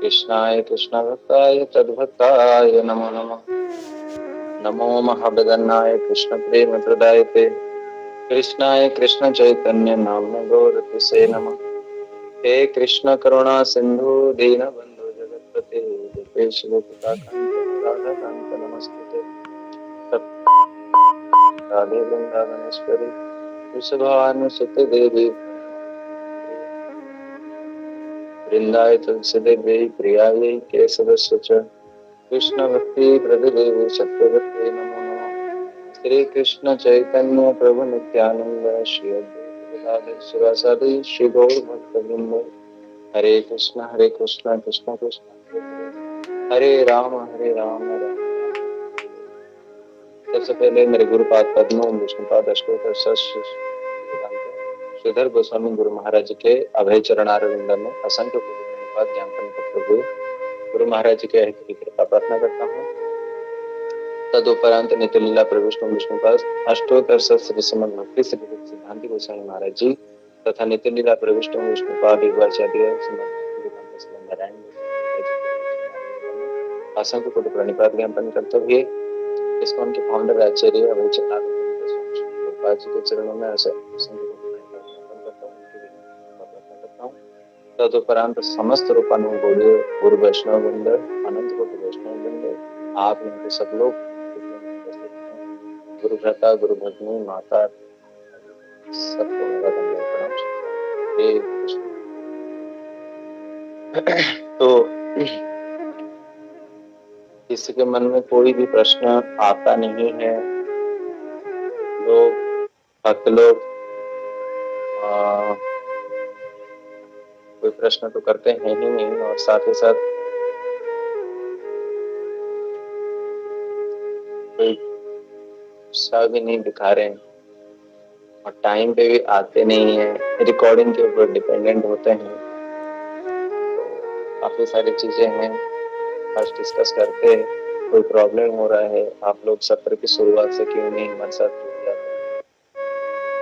कृष्णाय कृष्णभक्ताय तद्भक्ताय नमो नमः। नमो महाभगन्नाय कृष्ण प्रेम प्रदायते कृष्णाय कृष्ण चैतन्य नाम्ने गौरतिसे नमः। हे कृष्ण करुणा सिंधु दीनबंधु जगत्पते गोपेश गोपिकाकांत राधाकांत नमस्ते। राधे वृंदावनेश्वरी वृषभानुसुते देवी वृंदाय तुलसी देवी प्रियायै केशवस्य च कृष्ण भक्ति प्रददेवी सत्यवते नमो नमः। श्री कृष्ण चैतन्य प्रभु नित्यानंद श्री अद्वैत गदाधर शिवासादि श्री गौर भक्तवृंद हरे कृष्ण कृष्ण कृष्ण हरे हरे राम राम राम। सबसे पहले मेरे गुरुपाद पद्म विष्णुपाद अष्टोत्तर श्रीधर गोस्वामी गुरु महाराज के अभय चरणारविंद में असंख्य कोटि ज्ञापन करते हुए गुरु महाराज के हित की कृपा प्रार्थना करता हूँ। तदुपरांत नित्य लीला प्रविष्णु विष्णुपाद अष्टोत्तर श्री श्रीमद भक्ति सिद्धांति गोस्वामी महाराज जी तथा नित्य लीला प्रविष्णु विष्णुपाद नारायण असंख्य कोटि प्रणिपात ज्ञापन करते हुए इसको के फाउंडर आचार्य अभय चरणारविंद जी के चरणों में असंख्य करता हूँ। तदुपरांत समस्त रूपानुगोड़े गुरु वैष्णव वृंद अनंत कोटि वैष्णव वृंद आप इनके सब लोग गुरु भ्राता गुरु भगनी माता सबको मेरा दंडवत प्रणाम। हे कृष्ण। तो किसी के मन में कोई भी प्रश्न आता नहीं है, लोग भक्त लोग कोई प्रश्न तो करते हैं ही नहीं और साथ ही साथ कोई उत्साह भी नहीं दिखा रहे हैं और टाइम पे भी आते नहीं है, रिकॉर्डिंग के ऊपर डिपेंडेंट होते हैं। तो काफी सारी चीजें हैं, फर्स्ट डिस्कस करते हैं। कोई प्रॉब्लम हो रहा है, आप लोग सत्र की शुरुआत से क्यों नहीं हमारे साथ जुड़ जाते?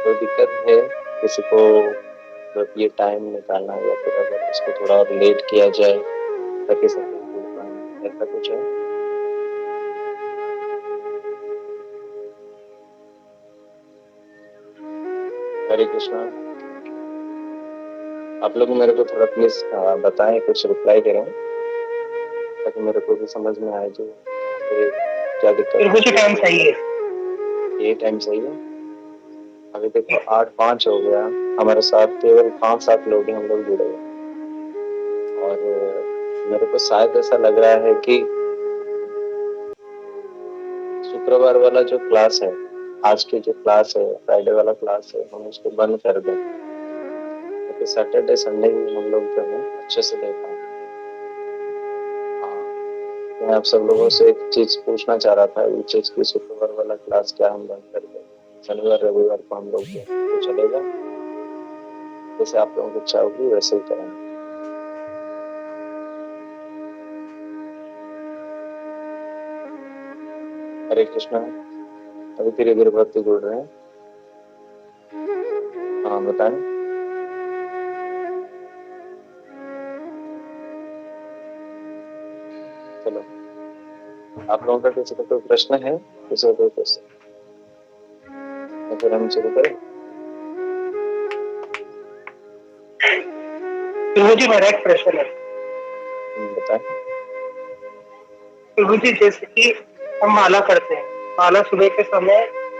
कोई दिक्कत है किसी को ये टाइम निकालना या फिर अगर इसको थोड़ा और लेट किया जाए ताकि सब लोग जुड़ पाए, ऐसा कुछ है? हरे कृष्णा। आप लोग मेरे को थोड़ा प्लीज बताएं, कुछ रिप्लाई करें ताकि मेरे को भी समझ में आए जो क्या दिक्कत है। टाइम सही है, ये टाइम सही है। अभी देखो 8:05 हो गया, हमारे साथ केवल 5-7 लोग ही हम लोग जुड़े हुए और मेरे को शायद ऐसा लग रहा है कि शुक्रवार वाला जो क्लास है, आज की जो क्लास है, फ्राइडे वाला क्लास है, हम उसको बंद कर दें क्योंकि सैटरडे संडे भी हम लोग जो है अच्छे से देख पाए। मैं आप सब लोगों से एक चीज पूछना चाह रहा था, वो चीज की शुक्रवार वाला क्लास क्या हम बंद कर दें, शनिवार रविवार को हम लोग तो चलेगा? जैसे आप लोगों की इच्छा होगी वैसे ही करेंगे। हरे कृष्णा। अभी धीरे धीरे भक्ति जुड़ रहे हैं। हाँ बताएं। चलो, आप लोगों का किसी का कोई प्रश्न है? किसी का कोई प्रश्न या फिर हम शुरू करें? प्रभु जी मेरा एक प्रश्न है। बताएं। प्रभु जी जैसे कि हम माला करते हैं, माला सुबह के समय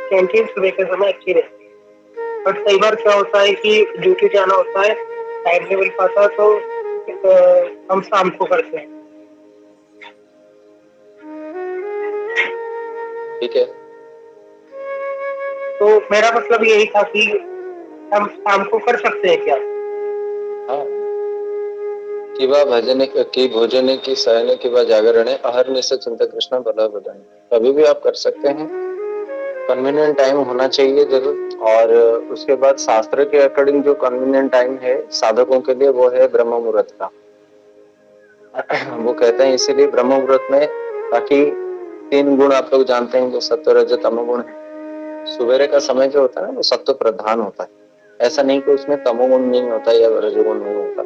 कैंटीन सुबह के समय अच्छी रहती है, बट कई बार क्या होता है कि ड्यूटी जाना होता है, टाइम नहीं मिल पाता, तो हम शाम को करते हैं। ठीक है, तो मेरा मतलब यही था कि हम शाम को कर सकते हैं क्या? हाँ। किवा भजन की भोजन की सहने किवा जागरण अहर से चिंता कृष्णा बला बदान, कभी भी आप कर सकते हैं। कन्वीनियंट टाइम होना चाहिए जरूर। और उसके बाद शास्त्र के अकॉर्डिंग जो कन्वीनियंट टाइम है साधकों के लिए वो है ब्रह्म मुहूर्त का। वो कहते हैं इसीलिए ब्रह्म मुहूर्त में, ताकि 3 गुण आप लोग जानते हैं जो सत्व रज तमो गुण है। सवेरे का समय जो होता है ना वो सत्व प्रधान होता है। ऐसा नहीं कि उसमें तमोगुण नहीं होता या रजोगुण नहीं होता।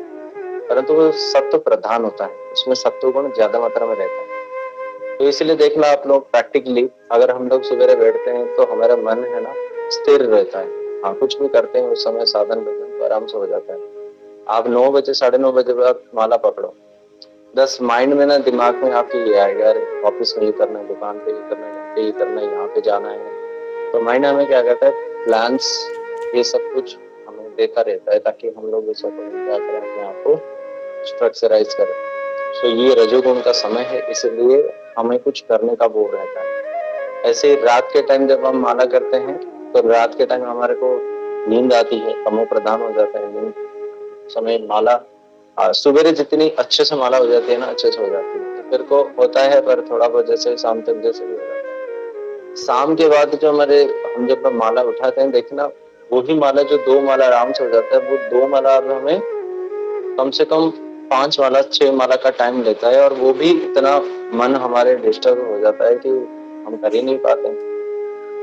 परंतु वो सत्व प्रधान होता है, उसमें सत्व गुण ज्यादा मात्रा में रहता है। तो इसलिए देखना आप लोग प्रैक्टिकली, अगर हम लोग सवेरे बैठते हैं तो हमारा मन है ना स्थिर रहता है। हाँ, कुछ भी करते हैं उस समय साधन भजन तो आराम से हो जाता है। आप 9 बजे 9:30 बजे बाद माला पकड़ो, 10 माइंड में ना दिमाग में आपके ये आएगा, यार ऑफिस में ये करना है, दुकान पे ये करना है, घर पे ये करना है, यहाँ पे जाना है। तो माइंड हमें क्या कहता है, प्लान्स ये सब कुछ हमें देता रहता है, ताकि हम लोग इस अकॉर्डिंग क्या करें, अपने आप को स्ट्रक्चराइज करें। तो ये रजोगुण का समय है, इसलिए हमें कुछ करने का वो रहता है। ऐसे रात के टाइम जब हम माला करते हैं तो रात के टाइम हमारे को नींद आती है, तमो प्रधान हो जाता है नींद समय माला। सुबह जितनी अच्छे से माला हो जाती है ना, अच्छे से हो जाती है, तो फिर को होता है, पर थोड़ा बहुत जैसे शाम तक जैसे भी हो जाता है। शाम के बाद जो हमारे हम जब माला उठाते हैं, देखना वही माला जो 2 माला आराम से हो जाता है, वो 2 माला अब हमें कम से कम 5 माला 6 माला का टाइम लेता है, और वो भी इतना मन हमारे डिस्टर्ब हो जाता है कि हम कर ही नहीं पाते।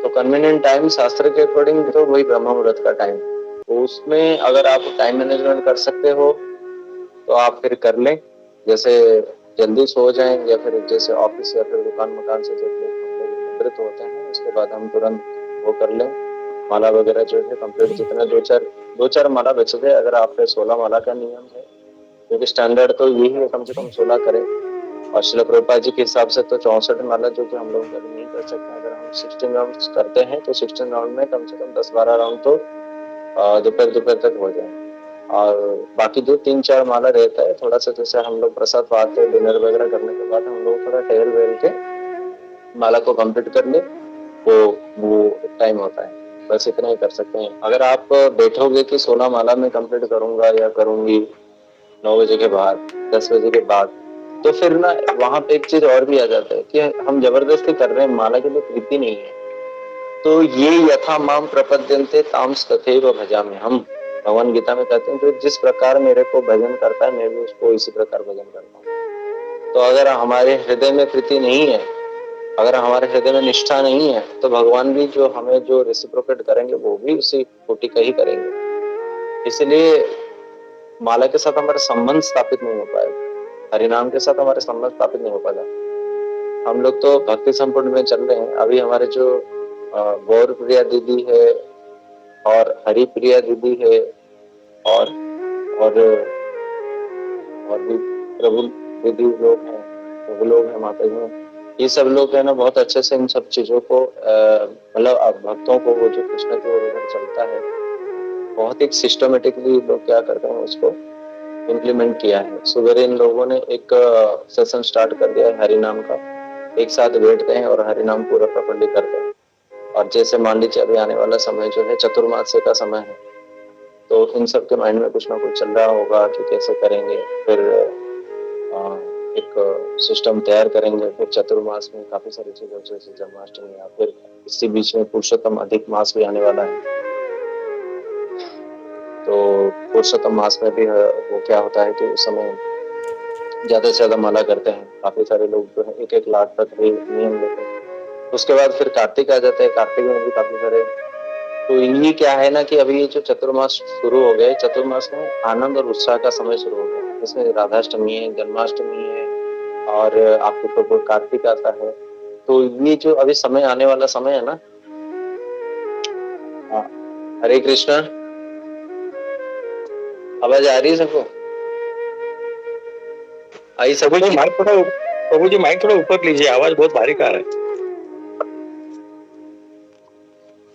तो कन्वीनियंट टाइम शास्त्र के अकॉर्डिंग तो वही ब्रह्म मुहूर्त का टाइम, तो उसमें अगर आप टाइम मैनेजमेंट कर सकते हो तो आप फिर कर लें। जैसे जल्दी सो जाएं, या फिर जैसे ऑफिस या फिर दुकान मकान से जब हम लोग निवृत्त होते हैं उसके बाद हम तुरंत वो कर लें, माला वगैरह जो है कंप्लीट, जितने दो चार माला बच गए। अगर आप पे 16 माला का नियम है, क्योंकि स्टैंडर्ड तो यही है कम से कम 16 करें, और श्रील प्रभुपाद जी के हिसाब से तो 64 माला जो कि हम लोग कभी नहीं कर सकते। अगर हम 16 राउंड करते हैं तो 16 राउंड में कम से कम 10-12 राउंड तो दोपहर तक हो जाए, और बाकी जो 3-4 माला रहता है, थोड़ा सा जैसे हम लोग प्रसाद पाते हैं, डिनर वगैरह करने के बाद हम लोग थोड़ा टहल वहल के माला को कंप्लीट कर ले, वो टाइम होता है। बस इतना ही कर सकते हैं। अगर आप बैठोगे कि 16 माला में कंप्लीट करूंगा या करूंगी 9 बजे के बाद 10 बजे के बाद, तो फिर ना वहां पे एक चीज और भी आ जाता है कि हम जबरदस्ती कर रहे हैं, माला के लिए प्रीति नहीं है। तो ये यथा माम प्रपद्यन्ते तांस तथैव भजामि हम, भगवान गीता में कहते हैं, जो जिस प्रकार मेरे को भजन करता है मैं भी उसको इसी प्रकार भजन करता हूँ। तो अगर हमारे हृदय में प्रीति नहीं है, अगर हमारे हृदय में निष्ठा नहीं है, तो भगवान भी जो हमें जो रेसिप्रोकेट करेंगे वो भी उसी कोटि का ही करेंगे। इसलिए माला के साथ हमारा संबंध स्थापित नहीं हो पाएगा, हरिनाम के साथ हमारे संबंध स्थापित नहीं हो पाएगा। हम लोग तो भक्ति संपूर्ण में चल रहे हैं। अभी हमारे जो गौर प्रिया दीदी है और हरि प्रिया दीदी है, और भी प्रभु दीदी लोग हैं, प्रभु लोग हैं, माता जी हैं, ये सब लोग है ना बहुत अच्छे से इन सब चीजों को मतलब भक्तों को वो जो कृष्ण की ओर उधर चलता है, बहुत ही सिस्टमेटिकली लोग क्या करते हैं उसको इम्प्लीमेंट किया है। सुबह इन लोगों ने एक सेशन स्टार्ट कर दिया है हरिनाम का, एक साथ बैठते हैं और हरिनाम पूरा प्रॉपर्ली करते हैं। और जैसे मान लीजिए अभी आने वाला समय जो है चतुर्मास्य का समय है, तो इन सब के माइंड में कुछ ना कुछ चल रहा होगा कि कैसे करेंगे, फिर एक सिस्टम तैयार करेंगे। फिर चतुर्मास में काफी सारी चीजें जैसे जन्माष्टमी, या फिर इसी बीच में पुरुषोत्तम अधिक मास भी आने वाला है। तो पुरुषोत्तम मास में भी वो क्या होता है कि उस समय ज्यादा से ज्यादा माला करते हैं, काफी सारे लोग जो है 1-1 लाख तक भी नियम लेते हैं। उसके बाद फिर कार्तिक आ जाते हैं, कार्तिक में भी काफी सारे। तो ये क्या है ना कि अभी ये जो चतुर्मास शुरू हो गए, चतुर्मास में आनंद और उत्साह का समय शुरू हो गया। इसमें राधाष्टमी है, जन्माष्टमी है, और आपके प्रभु कार्तिक आता है। तो ये जो अभी समय आने वाला समय है ना, हरे कृष्णा, आवाज आ रही है सबको? आई सबको? प्रभु जी माइक थोड़ा ऊपर लीजिए, आवाज बहुत बारीक आ रहा है।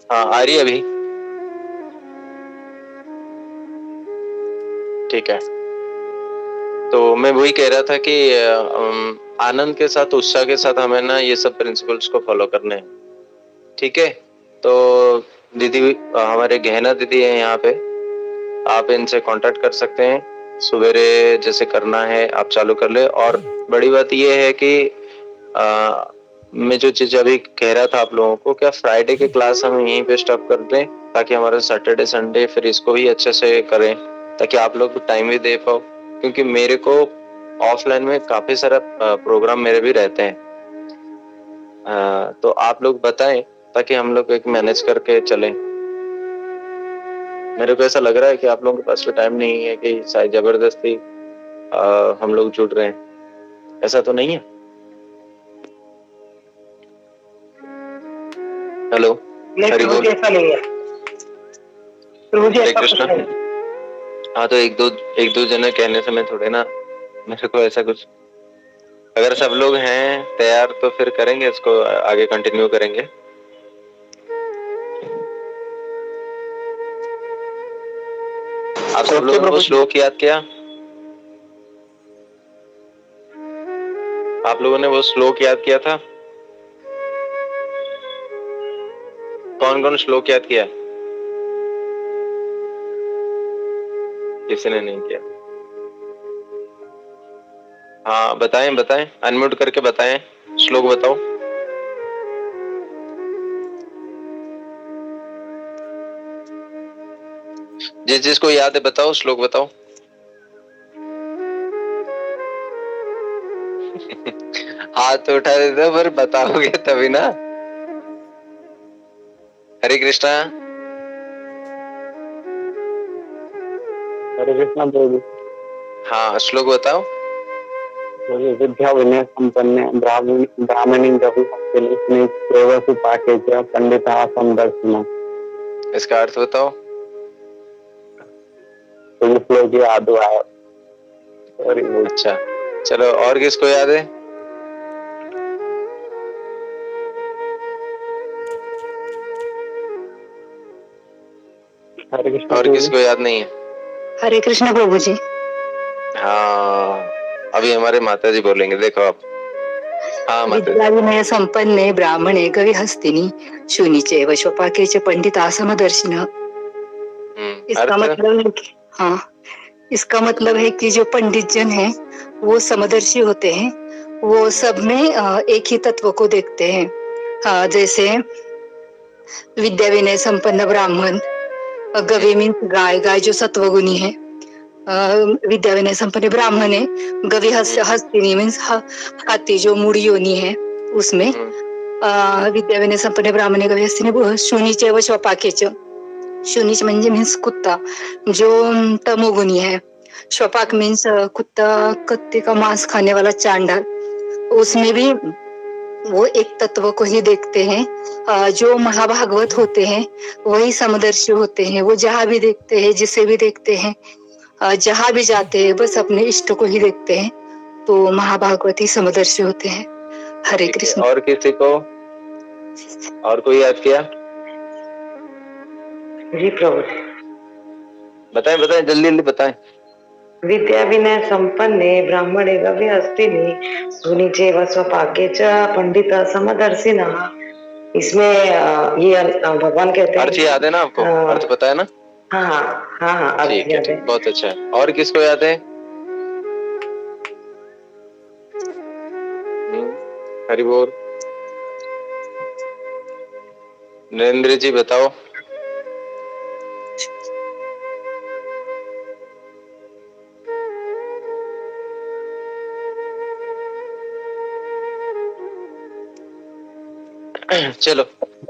हाँ, आ रही है अभी? ठीक है। तो मैं वही कह रहा था कि आनंद के साथ, उत्साह के साथ हमें ना ये सब प्रिंसिपल्स को फॉलो करने हैं। ठीक है। तो दीदी, हमारे गहना दीदी है यहाँ पे, आप इनसे कांटेक्ट कर सकते हैं। सवेरे जैसे करना है आप चालू कर ले। और बड़ी बात ये है कि मैं जो चीज अभी कह रहा था आप लोगों को, क्या फ्राइडे के क्लास हम यहीं पे स्टॉप कर दें, ताकि हमारा सैटरडे संडे फिर इसको भी अच्छे से करें, ताकि आप लोग टाइम भी दे पाओ। क्योंकि मेरे को ऑफलाइन में काफी सारा प्रोग्राम मेरे भी रहते हैं। तो आप लोग बताएं ताकि हम लोग एक मैनेज करके चलें। मेरे को ऐसा लग रहा है कि आप लोगों के पास भी टाइम नहीं है कि शायद जबरदस्ती हम लोग जुड़ रहे हैं, ऐसा तो नहीं है? हेलो, नहीं हरि प्रभु बोल। जी, ऐसा नहीं है प्रभु जी, हरे ऐसा कुछ कृष्णा। नहीं। हाँ तो एक दो जने कहने से मैं थोड़े ना, मेरे को ऐसा कुछ, अगर सब लोग हैं तैयार तो फिर करेंगे इसको, आगे कंटिन्यू करेंगे। आप सब लोगों ने वो श्लोक याद किया? आप लोगों ने वो श्लोक याद किया था? कौन कौन श्लोक याद किया? किसी ने नहीं किया? हाँ बताएं बताएं, अनम्यूट करके बताएं, श्लोक बताओ। जिसको याद है बताओ, श्लोक बताओ। हाथ तो उठा देते पर बताओगे तभी ना। हरे कृष्णा। हरे कृष्णा प्रभु। हाँ श्लोक बताओ। विद्या विनय संपन्न ब्राह्मणी गवि पाके पंडिता समदर्शिना। इसका अर्थ बताओ। तो श्लोक याद हुआ है। अच्छा चलो, और किसको याद है? हरे कृष्णा और प्रभु। किसको याद नहीं है? हरे कृष्ण प्रभु जी। हाँ अभी हमारे माता जी बोलेंगे, देखो आप। हाँ माता विद्या जी। विनय संपन्ने ब्राह्मणे कवि हस्तिनी शूनिचे व स्वपाके पंडिता समदर्शिन। इसका अर्थ? मतलब है कि हाँ, इसका मतलब है कि जो पंडित जन हैं वो समदर्शी होते हैं, वो सब में एक ही तत्व को देखते हैं। जैसे विद्या विनय संपन्न ब्राह्मण, गवि मीन्स गाय, गाय जो सत्वगुणी है। विद्या विनय संपन्न ब्राह्मण है। गवि हस्तिनी मीन्स हाथी जो मूढ़ योनि है उसमें। विद्या विनय संपन्न ब्राह्मण गवि हस्तिनी शूनिचे व स्वपाकेच। शूनिच म्हणजे मीन्स कुत्ता जो तमोगुणी है। स्वपाक मीन्स कुत्ता, कत्ते का मांस खाने वाला चांडाल। उसमें भी वो एक तत्व को ही देखते हैं। जो महाभागवत होते हैं वही समदर्शी होते हैं। वो जहाँ भी देखते हैं, जिसे भी देखते हैं, जहाँ भी जाते हैं, बस अपने इष्ट को ही देखते हैं। तो महाभागवती समदर्शी होते हैं। हरे कृष्ण। और किसी को और कोई याद किया? जी प्रभु जी। बताएं बताएं, जल्दी जल्दी बताएं। विद्या विनय संपन्ने ब्राह्मणे गवि हस्तिनी सुनिचे व स्वपाके च पंडित समदर्शिना। इसमें ये भगवान कहते हैं। अर्थ याद है ना आपको? अर्थ पता है ना? हाँ हाँ हाँ हाँ, अर्थ ठीक है, याद है। ठीक, बहुत अच्छा है। और किसको याद है? हरि बोल। नरेंद्र जी बताओ। चलो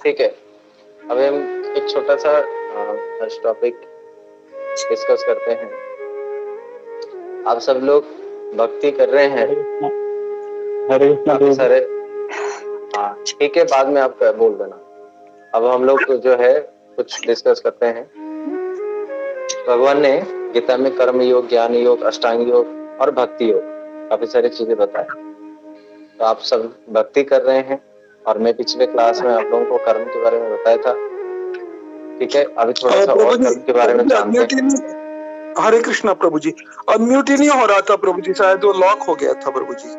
ठीक है, अब हम एक छोटा सा टॉपिक डिस्कस करते हैं। आप सब लोग भक्ति कर रहे हैं काफी सारे। हाँ ठीक है, बाद में आप बोल देना। अब हम लोग जो है कुछ डिस्कस करते हैं। भगवान ने गीता में कर्म योग, ज्ञान योग, अष्टांग योग और भक्ति योग काफी सारी चीजें बताई। तो आप सब भक्ति कर रहे हैं और मैं पिछले क्लास में आप लोगों को कर्म के बारे में बताया था। ठीक है, अभी थोड़ा सा और कर्म के बारे में जानते हैं। हरे कृष्णा प्रभु जी। अनम्यूट ही नहीं हो रहा था प्रभु जी, शायद वो लॉक हो गया था प्रभु जी।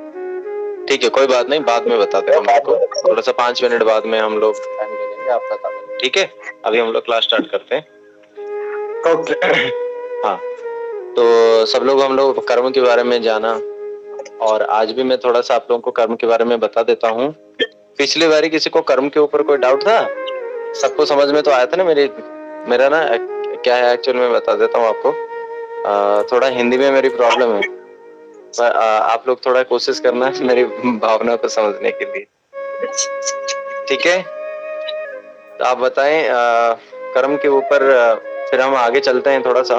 ठीक है, कोई बात नहीं, बाद में बता देना मेरे को। थोड़ा सा 5 मिनट बाद में हम लोग टाइम ले लेंगे, आप बता देना। ठीक है, अभी हम लोग क्लास स्टार्ट करते हैं। ओके। हाँ तो सब लोग हम लोग कर्म के बारे में जाना, और आज भी मैं थोड़ा सा आप लोगों को कर्म के बारे में बता देता हूँ। पिछली बारी किसी को कर्म के ऊपर कोई डाउट था? सबको समझ में तो आया था ना? मेरा ना क्या है एक्चुअल में बता देता हूँ आपको। थोड़ा हिंदी में मेरी प्रॉब्लम है, पर आप लोग थोड़ा कोशिश करना मेरी भावना को समझने के लिए। ठीक है, तो आप बताएं कर्म के ऊपर, फिर हम आगे चलते हैं थोड़ा सा।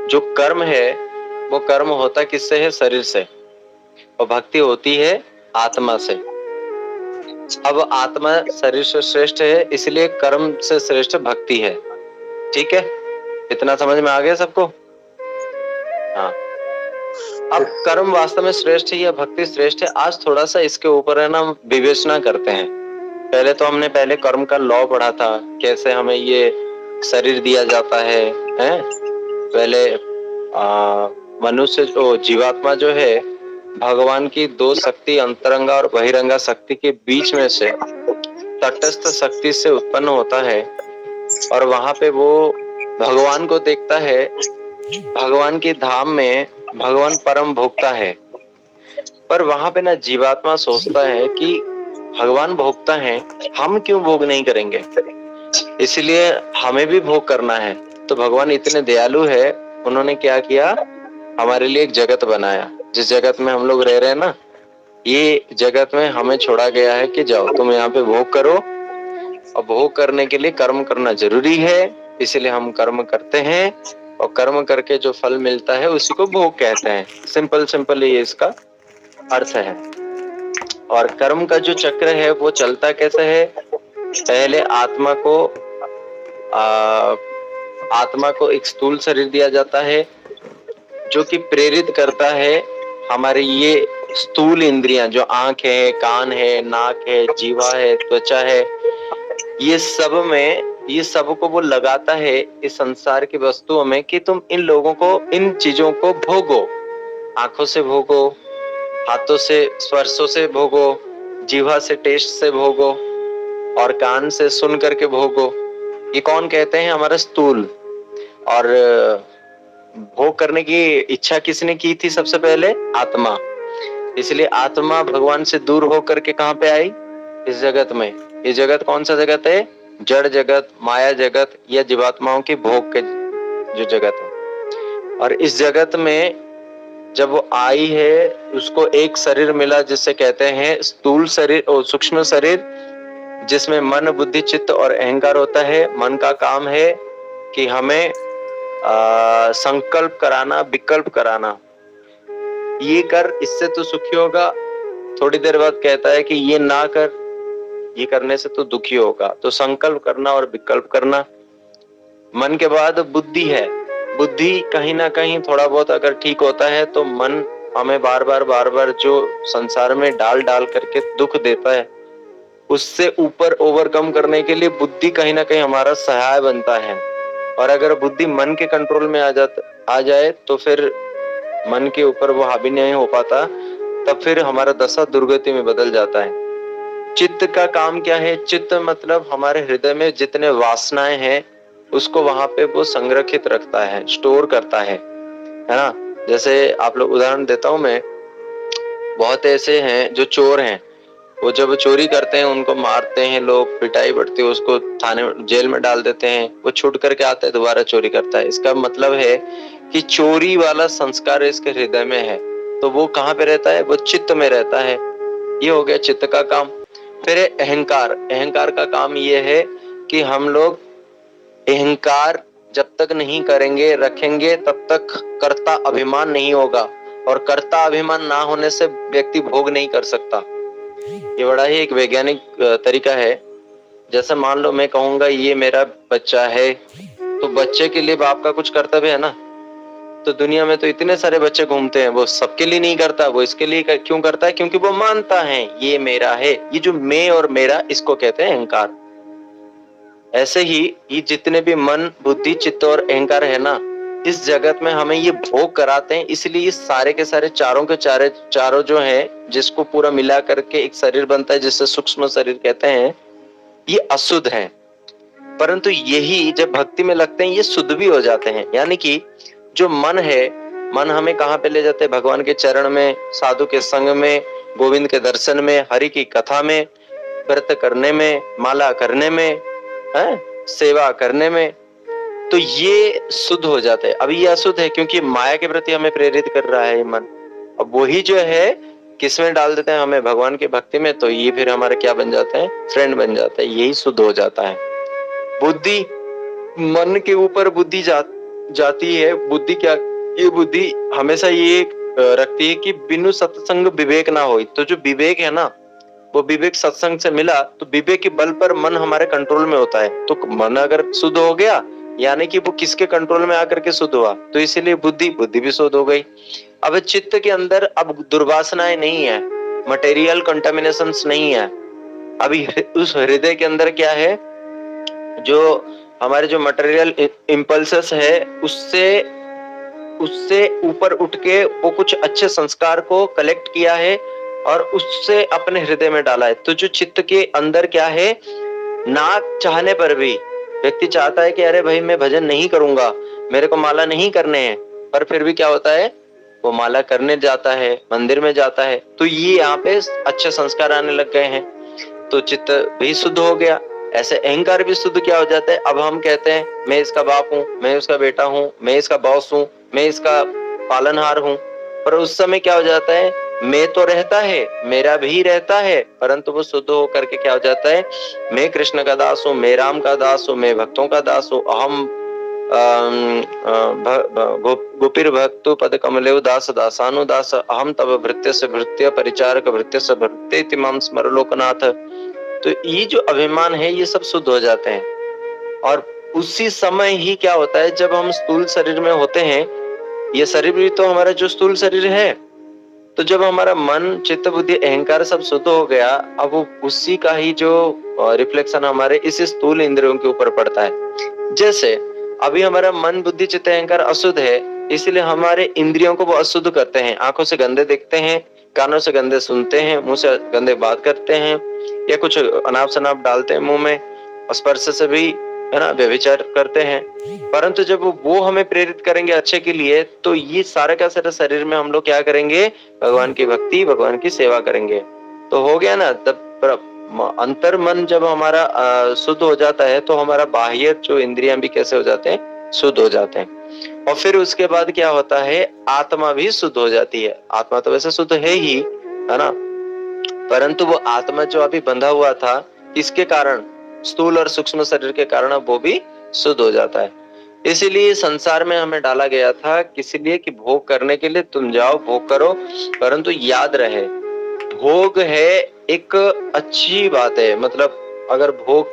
जो कर्म है वो कर्म होता किससे है? शरीर से, और भक्ति होती है आत्मा से। अब आत्मा शरीर से श्रेष्ठ है, इसलिए कर्म से श्रेष्ठ भक्ति है। ठीक है, इतना समझ में आ गया सबको? हाँ। अब कर्म वास्तव में श्रेष्ठ है या भक्ति श्रेष्ठ है, आज थोड़ा सा इसके ऊपर है ना विवेचना करते हैं। पहले तो हमने कर्म का लॉ पढ़ा था, कैसे हमें ये शरीर दिया जाता है, हैं? पहले मनुष्य जो जीवात्मा जो है भगवान की दो शक्ति अंतरंगा और बहिरंगा शक्ति के बीच में से तटस्थ शक्ति से उत्पन्न होता है, और वहां पे वो भगवान को देखता है। भगवान की धाम में भगवान परम भोक्ता है, पर वहां पे ना जीवात्मा सोचता है कि भगवान भोक्ता है, हम क्यों भोग नहीं करेंगे, इसलिए हमें भी भोग करना है। तो भगवान इतने दयालु है, उन्होंने क्या किया, हमारे लिए एक जगत बनाया। जिस जगत में हम लोग रह रहे हैं ना, ये जगत में हमें छोड़ा गया है कि जाओ तुम यहाँ पे भोग करो, और भोग करने के लिए कर्म करना जरूरी है, इसलिए हम कर्म करते हैं, और कर्म करके जो फल मिलता है उसी को भोग कहते हैं। सिंपल ये इसका अर्थ है। और कर्म का जो चक्र है वो चलता कैसे है? पहले आत्मा को एक स्थूल शरीर दिया जाता है जो कि प्रेरित करता है हमारे ये स्थूल इंद्रियां, जो आंख है, कान है, नाक है, जीवा है, त्वचा है, ये सब को वो लगाता है इस संसार की वस्तुओं में कि तुम इन चीजों को भोगो। आंखों से भोगो, हाथों से स्पर्शों से भोगो, जीवा से टेस्ट से भोगो, और कान से सुन करके भोगो। ये कौन कहते हैं? हमारा स्थूल। और भोग करने की इच्छा किसने की थी? सबसे पहले आत्मा। इसलिए आत्मा भगवान से दूर होकर के कहां पे आई? इस जगत में। ये जगत कौन सा जगत है? जड़ जगत, माया जगत, या जीवात्माओं की भोग के जो जगत है। और इस जगत में जब वो आई है, उसको एक शरीर मिला जिससे कहते हैं स्थूल शरीर और सूक्ष्म शरीर, जिसमें मन, बुद्धि, चित्त और अहंकार होता है। मन का काम है कि हमें संकल्प कराना, विकल्प कराना, ये कर, इससे तो सुखी होगा। थोड़ी देर बाद कहता है कि ये ना कर, ये करने से तो दुखी होगा। तो संकल्प करना और विकल्प करना। मन के बाद बुद्धि है। बुद्धि कहीं ना कहीं थोड़ा बहुत अगर ठीक होता है तो मन हमें बार बार जो संसार में डाल करके दुख देता है, उससे ऊपर ओवरकम करने के लिए बुद्धि कहीं ना कहीं हमारा सहाय बनता है। और अगर बुद्धि मन के कंट्रोल में आ जाए तो फिर मन के ऊपर वो हावी नहीं हो पाता, तब फिर हमारा दशा दुर्गति में बदल जाता है। चित्त का काम क्या है? चित्त मतलब हमारे हृदय में जितने वासनाएं हैं उसको वहां पे वो संरक्षित रखता है, स्टोर करता है ना। जैसे आप लोग उदाहरण देता हूं मैं, बहुत ऐसे हैं जो चोर हैं, वो जब चोरी करते हैं उनको मारते हैं लोग, पिटाई पड़ती है, उसको जेल में डाल देते हैं, वो छूट करके आता है, दोबारा चोरी करता है। इसका मतलब है कि चोरी वाला संस्कार इसके हृदय में है। तो वो कहाँ पे रहता है? वो चित्त में रहता है। ये हो गया चित्त का काम। फिर अहंकार। अहंकार का काम ये है कि हम लोग अहंकार जब तक नहीं करेंगे, रखेंगे, तब तक कर्ता अभिमान नहीं होगा, और कर्ता अभिमान ना होने से व्यक्ति भोग नहीं कर सकता। ये बड़ा ही एक वैज्ञानिक तरीका है। जैसे मान लो मैं कहूंगा ये मेरा बच्चा है, तो बच्चे के लिए बाप का कुछ कर्तव्य है ना। तो दुनिया में तो इतने सारे बच्चे घूमते हैं, वो सबके लिए नहीं करता, वो इसके लिए क्यों करता है? क्योंकि वो मानता है ये मेरा है। ये जो मैं और मेरा, इसको कहते हैं अहंकार। ऐसे ही ये जितने भी मन, बुद्धि, चित्त और अहंकार है ना, इस जगत में हमें ये भोग कराते हैं। इसलिए ये सारे के सारे चारों के चारों जो है, जिसको पूरा मिला करके एक शरीर बनता है जिससे सूक्ष्म शरीर कहते हैं, ये अशुद्ध है। परंतु यही जब भक्ति में लगते हैं ये शुद्ध भी हो जाते हैं। यानी कि जो मन है, मन हमें कहाँ पे ले जाते हैं? भगवान के चरण में, साधु के संग में, गोविंद के दर्शन में, हरि की कथा में, व्रत करने में, माला करने में, सेवा करने में। तो ये शुद्ध हो जाता है। अभी ये अशुद्ध है क्योंकि माया के प्रति हमें प्रेरित कर रहा है मन। अब वही जो है किसमें डाल देते हैं? हमें भगवान की भक्ति में। तो ये फिर हमारे क्या बन जाते हैं? फ्रेंड बन जाता है। यही शुद्ध हो जाता है। बुद्धि, मन के ऊपर बुद्धि जाती है बुद्धि क्या, ये बुद्धि हमेशा ये रखती है कि बिनु सत्संग विवेक ना हो। तो जो विवेक है ना, वो विवेक सत्संग से मिला तो विवेक के बल पर मन हमारे कंट्रोल में होता है। तो मन अगर शुद्ध हो गया, यानी कि वो किसके कंट्रोल में आकर के शुद्ध हुआ, तो इसीलिए बुद्धि भी शुद्ध हो गई। अब चित्त के अंदर अब दुर्वासनाएं नहीं है, मटेरियल कंटामिनेशंस नहीं है। अभी उस हृदय के अंदर क्या है, जो हमारे जो मटेरियल इम्पल्सेस है उससे ऊपर उठ के वो कुछ अच्छे संस्कार को कलेक्ट किया है और उससे अपने हृदय में डाला है। तो जो चित्त के अंदर क्या है, ना चाहने पर भी व्यक्ति चाहता है कि अरे भाई मैं भजन नहीं करूंगा, मेरे को माला नहीं करने हैं, पर फिर भी क्या होता है, वो माला करने जाता है, मंदिर में जाता है। तो ये यहाँ पे अच्छे संस्कार आने लग गए हैं, तो चित्त भी शुद्ध हो गया। ऐसे अहंकार भी शुद्ध क्या हो जाता है, अब हम कहते हैं मैं इसका बाप हूँ, मैं उसका बेटा हूँ, मैं इसका बॉस हूँ, मैं इसका पालनहार हूँ। पर उस समय क्या हो जाता है, मैं तो रहता है, मेरा भी रहता है, परंतु वो शुद्ध होकर के क्या हो जाता है, मैं कृष्ण का दास हूँ, मैं राम का दास हूँ, मैं भक्तों का दास हूँ। अहम गोपीर भक्तो पद कमलेव दास दासानुदास अहम तब भृत्य से भृत्य परिचारक भृत्य से भृत्य तिमाम स्मर लोकनाथ। तो ये जो अभिमान है ये सब शुद्ध हो जाते हैं। और उसी समय ही क्या होता है, जब हम स्थूल शरीर में होते हैं, ये शरीर भी तो हमारा जो स्थूल शरीर है, तो जब हमारा मन चित्त बुद्धि अहंकार सब शुद्ध हो गया, अब वो उसी का ही जो रिफ्लेक्शन हमारे इस स्थूल इंद्रियों के ऊपर पड़ता है। जैसे अभी हमारा मन बुद्धि चित्त अहंकार अशुद्ध है, इसलिए हमारे इंद्रियों को वो अशुद्ध करते हैं। आंखों से गंदे देखते हैं, कानों से गंदे सुनते हैं, मुंह से गंदे बात करते हैं, या कुछ अनाप शनाप डालते हैं मुंह में, स्पर्श से भी है ना व्यभिचार करते हैं। परंतु जब वो हमें प्रेरित करेंगे अच्छे के लिए, तो ये सारे का सारा शरीर में हम लोग क्या करेंगे, भगवान की भक्ति, भगवान की सेवा करेंगे। तो हो गया ना, तब अंतर मन जब हमारा शुद्ध हो जाता है, तो हमारा बाह्य जो इंद्रियां भी कैसे हो जाते हैं, शुद्ध हो जाते हैं। और फिर उसके बाद क्या होता है, आत्मा भी शुद्ध हो जाती है। आत्मा तो वैसे शुद्ध है ही, है ना, परंतु वो आत्मा जो अभी बंधा हुआ था, किसके कारण, स्थूल और सूक्ष्म शरीर के कारण, वो भी शुद्ध हो जाता है। इसीलिए संसार में हमें डाला गया था, किसी लिए कि भोग करने के लिए तुम जाओ भोग करो, परंतु याद रहे भोग है एक अच्छी बात है। मतलब अगर भोग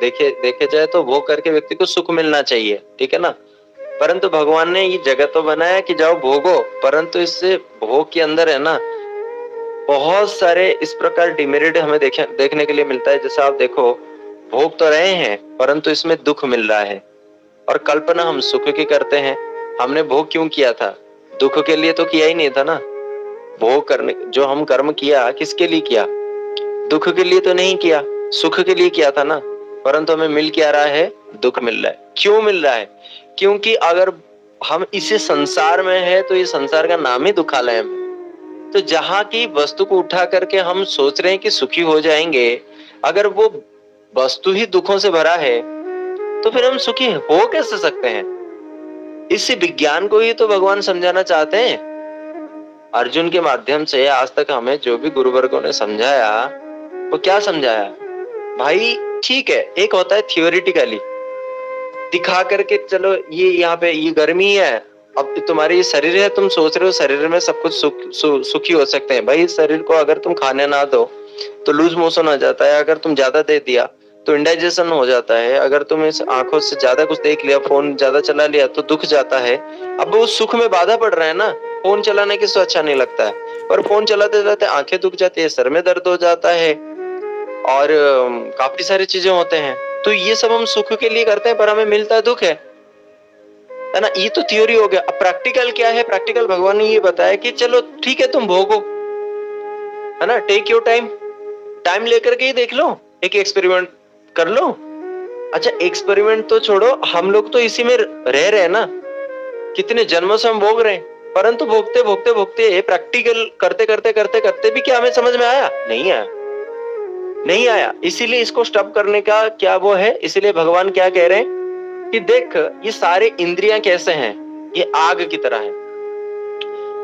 देखे जाए तो भोग करके व्यक्ति को सुख मिलना चाहिए, ठीक है ना। परंतु भगवान ने ये जगह तो बनाया कि जाओ भोगो, परंतु इससे भोग के अंदर है ना बहुत सारे इस प्रकार डिमेरिट हमें देखने के लिए मिलता है। जैसे आप देखो, भोग तो रहे हैं परंतु इसमें दुख मिल रहा है, और कल्पना हम सुख की करते हैं। हमने भोग क्यों किया था, दुख के लिए तो किया ही नहीं था ना। भोग करने जो हम कर्म किया किसके लिए किया, दुख के लिए तो नहीं किया, सुख के लिए किया था ना। परंतु हमें मिल क्या रहा है, दुख मिल रहा है। क्यों मिल रहा है, क्योंकि अगर हम इसी संसार में है तो ये संसार का नाम ही दुखालय है। तो जहां की वस्तु को उठा करके हम सोच रहे हैं कि सुखी हो जाएंगे, अगर वो वस्तु ही दुखों से भरा है तो फिर हम सुखी हो कैसे सकते हैं। इसी विज्ञान को ही तो भगवान समझाना चाहते हैं। अर्जुन के माध्यम से आज तक हमें जो भी गुरुवर्गों ने समझाया, वो क्या समझाया भाई, ठीक है, एक होता है थियोरिटिकली दिखा करके, चलो ये यहाँ पे ये गर्मी है, अब तुम्हारी ये शरीर है, तुम सोच रहे हो शरीर में सब कुछ सुखी हो सकते हैं। भाई शरीर को अगर तुम खाने ना दो तो लूज मोशन हो जाता है, अगर तुम ज्यादा दे दिया तो इंडाइजेशन हो जाता है, अगर तुम इस आंखों से ज्यादा कुछ देख लिया, फोन ज्यादा चला लिया तो दुख जाता है। अब वो सुख में बाधा पड़ रहा है ना, फोन चलाने किसको अच्छा नहीं लगता है, पर फोन चलाते चलाते आंखें दुख जाती है, सर में दर्द हो जाता है, और काफी सारी चीजें होते हैं। तो ये सब हम सुख के लिए करते हैं, पर हमें मिलता दुख है ना। ये तो थ्योरी हो गया। अब प्रैक्टिकल क्या है, प्रैक्टिकल भगवान ने ये बताया कि चलो ठीक है तुम भोगो, है ना, टेक योर टाइम लेकर के ही देख लो, एक एक्सपेरिमेंट कर लो। अच्छा एक्सपेरिमेंट तो छोड़ो, हम लोग तो इसी में रह रहे हैं ना, कितने जन्मों से हम भोग रहे हैं, परंतु भोगते भोगते भोगते प्रैक्टिकल करते करते करते करते भी क्या हमें समझ में आया, नहीं आया। इसीलिए इसको स्टॉप करने का क्या वो है, इसीलिए भगवान क्या कह रहे हैं कि देख ये सारे इंद्रियां कैसे हैं, ये आग की तरह है,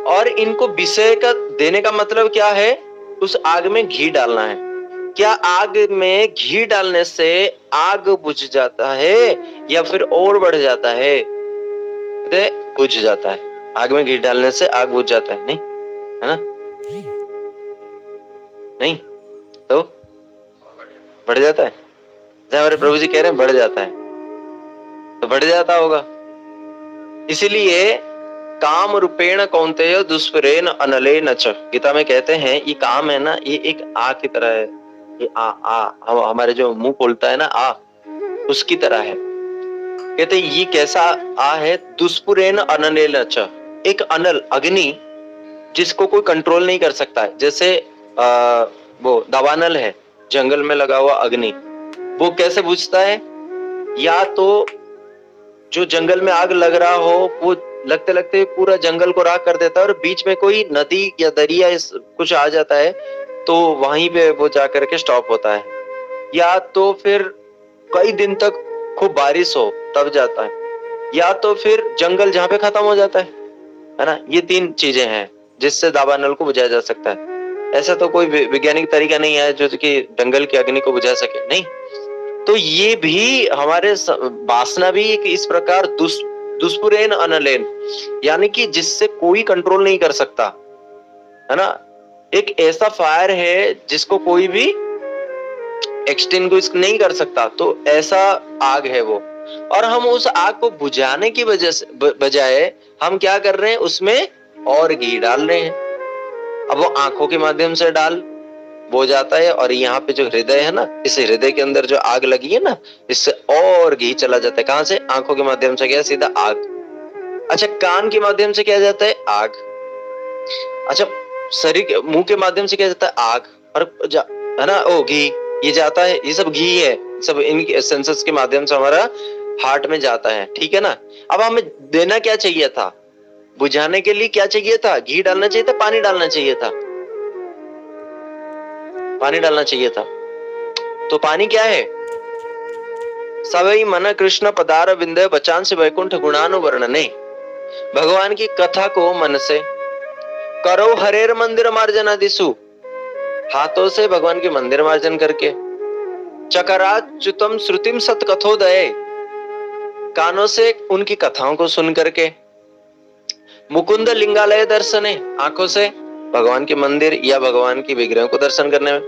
और इनको विषय का देने का मतलब क्या है, उस आग में घी डालना है। क्या आग में घी डालने से आग बुझ जाता है या फिर और बढ़ जाता है, हृदय बुझ जाता है। आग में घी डालने से आग बुझ जाता है, नहीं है ना? नहीं तो बढ़ जाता है। जैसे हमारे प्रभु जी कह रहे हैं बढ़ जाता है, तो बढ़ जाता होगा। इसीलिए काम रूपेण कौन्तेय दुष्प्रेण अनलेन च, गीता में कहते हैं ये काम है ना, ये एक आ की तरह है। ये हमारे जो मुंह खोलता है ना आ, उसकी तरह है। कहते ये कैसा आ है? दुष्प्रेण अनलेन च, एक अनल अग्नि जिसको कोई कंट्रोल नहीं कर सकता है। जैसे वो दावानल है, जंगल में लगा हुआ अग्नि, वो कैसे बुझता है? या तो जो जंगल में आग लग रहा हो वो लगते लगते पूरा जंगल को राख कर देता है, और बीच में कोई नदी या दरिया कुछ आ जाता है तो वहीं पे वो जाकर के स्टॉप होता है। या तो फिर कई दिन तक खूब बारिश हो तब जाता है, या तो फिर जंगल जहां पे खत्म हो जाता है ना? ये तीन चीजें हैं जिससे दावानल को बुझाया जा सकता है। ऐसा तो कोई वैज्ञानिक तरीका नहीं है जो कि जंगल की अग्नि को बुझा सके, नहीं। तो ये भी हमारे वासना भी एक इस प्रकार दुष्प्रेण अनलेन, यानी कि जिससे कोई कंट्रोल नहीं कर सकता, है ना? एक ऐसा फायर है जिसको कोई भी एक्सटिंग्विश नहीं कर सकता, तो ऐसा आग है वो। और हम उस आग को बुझाने की वजह से बजाय हम क्या कर रहे हैं? उसमें और घी डाल रहे हैं। अब वो आंखों के माध्यम से डाल वो जाता है, और यहाँ पे जो हृदय है ना, इस हृदय के अंदर जो आग लगी है ना, इससे और घी चला जाता है। कहां से? आंखों के माध्यम से क्या? सीधा आग। अच्छा, कान के माध्यम से क्या जाता है? आग। अच्छा, शरीर के मुंह के माध्यम से क्या जाता है? आग। और है ना, ओ घी, ये जाता है, ये सब घी है, सब इन सेंसर्स के माध्यम से हमारा हार्ट में जाता है, ठीक है ना? अब हमें देना क्या चाहिए था? बुझाने के लिए क्या चाहिए था? घी डालना चाहिए था, पानी डालना चाहिए था? पानी डालना चाहिए था। तो पानी क्या है? सवई मन कृष्ण पदार विंदय बचांस वैकुंठ गुणानुवर्णने, भगवान की कथा को मन से करो हरेर मंदिर मार्जना दिसु, हाथों से भगवान के मंदिर मार्जन करके, चकराच्युतम श्रुतिम सत कथोदय, कानों से उनकी कथाओं को सुन करके, मुकुंद लिंगालय दर्शने, आंखों से भगवान के मंदिर या भगवान की विग्रह को दर्शन करने में,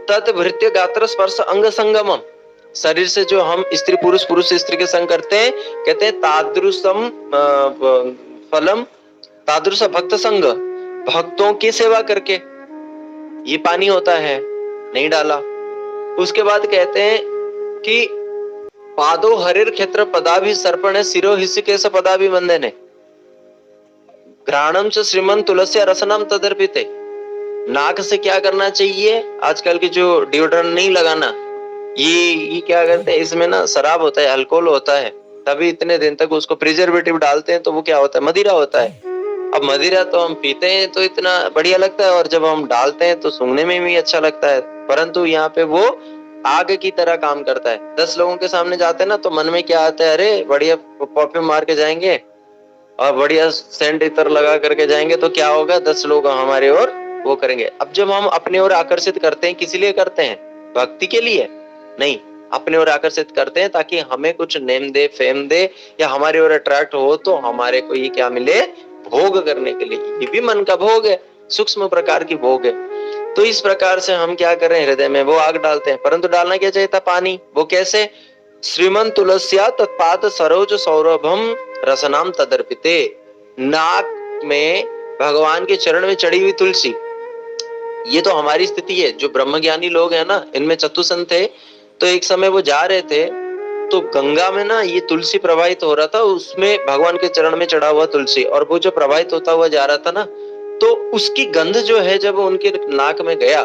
तत् भृत्य गात्र स्पर्श अंग संगमम, शरीर से जो हम स्त्री पुरुष पुरुष स्त्री के संग करते हैं, कहते हैं तादृशम फलम तादृश भक्त संग, भक्तों की सेवा करके ये पानी होता है, नहीं डाला। उसके बाद कहते हैं कि पादो हरिर क्षेत्र पदा भी सर्पण सिरो हिस्केश पदा भी बंधने, घ्राणम से श्रीमंत तुलसी रसनम तदर्पिते, नाक से क्या करना चाहिए? आजकल की जो डिओड्रेंट नहीं लगाना, ये क्या करते हैं? इसमें ना शराब होता है, अल्कोहल होता है, तभी इतने दिन तक उसको प्रिजर्वेटिव डालते हैं, तो वो क्या होता है? मदिरा होता है। अब मदिरा तो हम पीते हैं तो इतना बढ़िया लगता है, और जब हम डालते हैं तो सूंघने में भी अच्छा लगता है, परंतु यहाँ पे वो आग की तरह काम करता है। 10 लोगों के सामने जाते हैं ना, तो मन में क्या आता है? अरे बढ़िया परफ्यूम मार के जाएंगे और बढ़िया सेंट इतर लगा करके जाएंगे, तो क्या होगा? 10 लोग हमारे ओर वो करेंगे। अब जब हम अपने ओर आकर्षित करते हैं, किस लिए करते हैं? भक्ति के लिए नहीं, अपने ओर आकर्षित करते हैं ताकि हमें कुछ नेम दे, फेम दे, या हमारे ओर अट्रैक्ट हो तो हमारे को ये क्या मिले? भोग करने के लिए। ये भी मन का भोग है, सूक्ष्म प्रकार की भोग है। तो इस प्रकार से हम क्या कर रहे हैं? हृदय में वो आग डालते हैं, परंतु डालना क्या चाहिए था? पानी। वो कैसे? श्रीमंत तुलस्या तत्पाद सरोज सौरभम रसनाम तदर्पिते, नाक में भगवान के चरण में चढ़ी हुई तुलसी। ये तो हमारी स्थिति है। जो ब्रह्मज्ञानी लोग हैं ना, इनमें चतुसंत थे, तो एक समय वो जा रहे थे तो गंगा में ना ये तुलसी प्रवाहित हो रहा था, उसमें भगवान के चरण में चढ़ा हुआ तुलसी, और वो जो प्रवाहित होता हुआ जा रहा था ना, तो उसकी गंध जो है जब उनके नाक में गया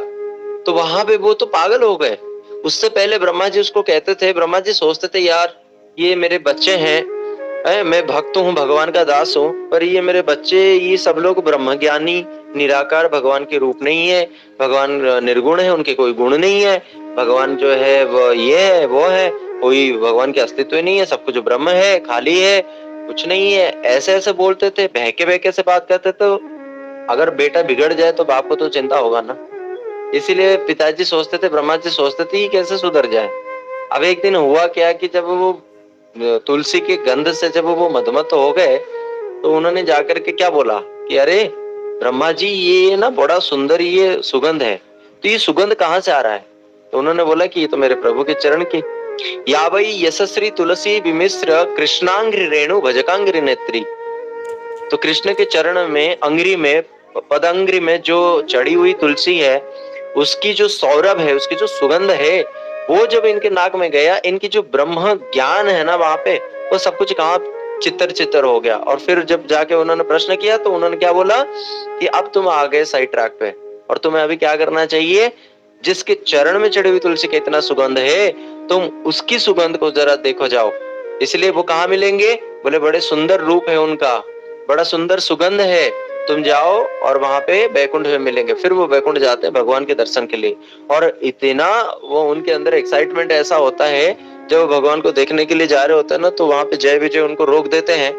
तो वहां पे वो तो पागल हो गए। उससे पहले ब्रह्मा जी उसको कहते थे, ब्रह्मा जी सोचते थे यार ये मेरे बच्चे हैं, मैं भक्त हूँ, भगवान का दास हूँ, पर ये मेरे बच्चे, ये सब लोग ब्रह्मज्ञानी निराकार भगवान के रूप नहीं है, भगवान निर्गुण है, उनके कोई गुण नहीं है, भगवान जो है वो ये है वो है, कोई भगवान के अस्तित्व नहीं है, सब कुछ ब्रह्म है, खाली है, कुछ नहीं है। ऐसे ऐसे बोलते थे, बहके बहके से बात करते। तो अगर बेटा बिगड़ जाए तो बाप को तो चिंता होगा ना, इसीलिए पिताजी सोचते थे, ब्रह्मा जी सोचते थे ये कैसे सुधर जाए। अब एक दिन हुआ क्या कि जब वो तुलसी के गंध से जब वो मदमत हो गए तो उन्होंने जाकर के क्या बोला कि अरे ब्रह्मा जी, ये ना बड़ा सुंदर ये सुगंध है, तो ये सुगंध कहाँ से आ रहा है? तो उन्होंने बोला कि ये तो मेरे प्रभु के चरण की। या वही यशस्वी तुलसी विमिश्र कृष्णांग्रि रेणु भजकांग्रि नेत्री। तो कृष्ण के चरण में अंग्री में, पदंग्री में जो चढ़ी हुई तुलसी है, उसकी जो सौरभ है, उसकी जो सुगंध है, वो जब इनके नाक में गया, इनकी जो ब्रह्म ज्ञान है ना वहां पे, वो सब कुछ कहाँ चित्तर चित्तर हो गया। और फिर जब जाके उन्होंने प्रश्न किया तो उन्होंने क्या बोला कि अब तुम आ गए सही ट्रैक पे, और तुम्हें अभी क्या करना चाहिए, जिसके चरण में चढ़ी हुई तुलसी का इतना सुगंध है, तुम उसकी सुगंध को जरा देखो जाओ। इसलिए वो कहाँ मिलेंगे? बोले बड़े सुंदर रूप है उनका, बड़ा सुंदर सुगंध है, तुम जाओ और वहां पे बैकुंठ में मिलेंगे। फिर वो बैकुंठ जाते हैं भगवान के दर्शन के लिए, और इतना वो उनके अंदर एक्साइटमेंट ऐसा होता है, जब वो भगवान को देखने के लिए जा रहे होते हैं ना, तो वहां पे जय विजय उनको रोक देते हैं,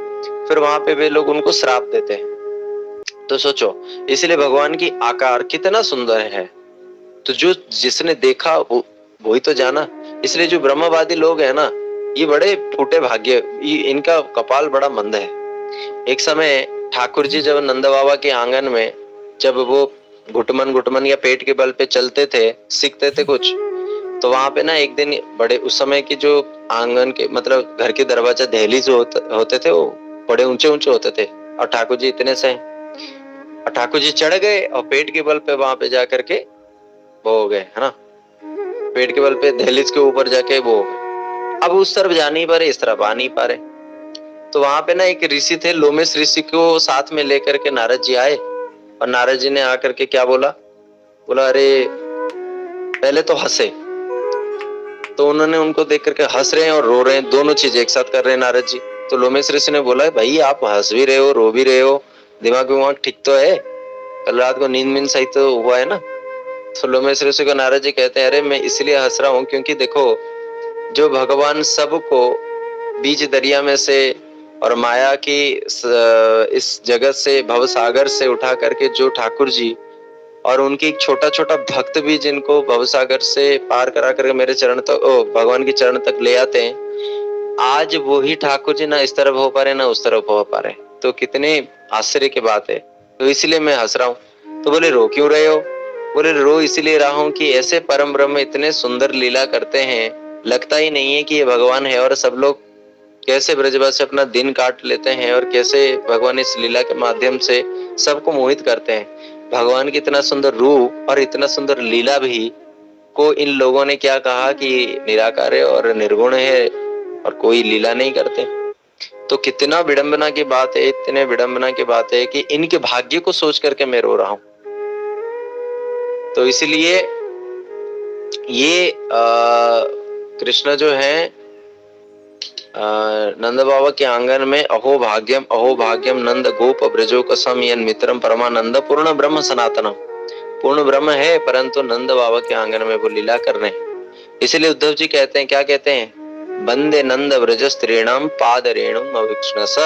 फिर वहां पे वे लोग उनको श्राप देते हैं। तो सोचो, इसलिए भगवान की आकार कितना सुंदर है, तो जो जिसने देखा वो ही तो जाना। इसलिए जो ब्रह्मवादी लोग हैं ना, ये बड़े फूटे भाग्य, इनका कपाल बड़ा मंद है। एक समय ठाकुर जी जब नंद बाबा के आंगन में, जब वो घुटमन या पेट के बल पे चलते थे, सीखते थे कुछ, तो वहां पे ना एक दिन बड़े, उस समय की जो आंगन के मतलब घर के दरवाजा दहलीज होते थे, वो बड़े ऊंचे ऊंचे होते थे, और ठाकुर जी इतने से, और ठाकुर जी चढ़ गए और पेट के बल पे वहां पे जाकर के वो हो गए, है ना, पेट के बल पे दहलीज के ऊपर जाके वो हो गए। अब उस तरफ जा नहीं पा रहे, इस तरफ आ नहीं पा रहे। तो वहां पे ना एक ऋषि थे, लोमेश ऋषि को साथ में लेकर के नारद जी आए, और नारद जी ने आकर के क्या बोला, बोला अरे, पहले तो हंसे, तो उन्होंने उनको देख करके हंस रहे हैं और रो रहे हैं, दोनों चीज एक साथ कर रहे हैं नारद जी। तो लोमेश ऋषि ने बोला भाई आप हंस भी रहे हो, रो भी रहे हो, दिमाग ठीक तो है, कल रात को नींद सही तो हुआ है ना? तो लोमेश ऋषि को नारद जी कहते हैं अरे मैं इसलिए हंस रहा हूँ क्योंकि देखो, जो भगवान सबको बीच दरिया में से और माया की इस जगत से, भव सागर से उठा करके जो ठाकुर जी और उनकी एक छोटा छोटा भक्त भी जिनको भव सागर से पार करा करके मेरे चरण तक, भगवान के चरण तक ले आते हैं, आज वो ही ठाकुर जी ना इस तरफ हो पा रहे ना उस तरफ हो पा रहे, तो कितने आश्चर्य की बात है। तो इसलिए मैं हंस रहा हूँ। तो बोले रो क्यों रहे हो? बोले रो इसलिए रहा हूँ कि ऐसे परम ब्रह्म इतने सुंदर लीला करते हैं, लगता ही नहीं है कि ये भगवान है, और सब लोग कैसे ब्रजवास से अपना दिन काट लेते हैं और कैसे भगवान इस लीला के माध्यम से सबको मोहित करते हैं। भगवान की इतना सुंदर रूप और इतना सुंदर लीला भी को इन लोगों ने क्या कहा कि निराकार है और निर्गुण है और कोई लीला नहीं करते। तो कितना विडंबना की बात है, इतने विडंबना की बात है कि इनके भाग्य को सोच करके मैं रो रहा हूं। तो इसलिए ये कृष्ण जो है नंद बाबा के आंगन में अहो भाग्यम नंद गोप ब्रजो कसम यन मित्रम परमानंद पूर्ण ब्रह्म सनातनम। पूर्ण ब्रह्म है परंतु नंद बाबा के आंगन में वो लीला कर रहे हैं। इसलिए उद्धव जी कहते हैं, क्या कहते हैं, वंदे नंद ब्रज स्त्रीणाम पाद रेणुम अविक्ष्णस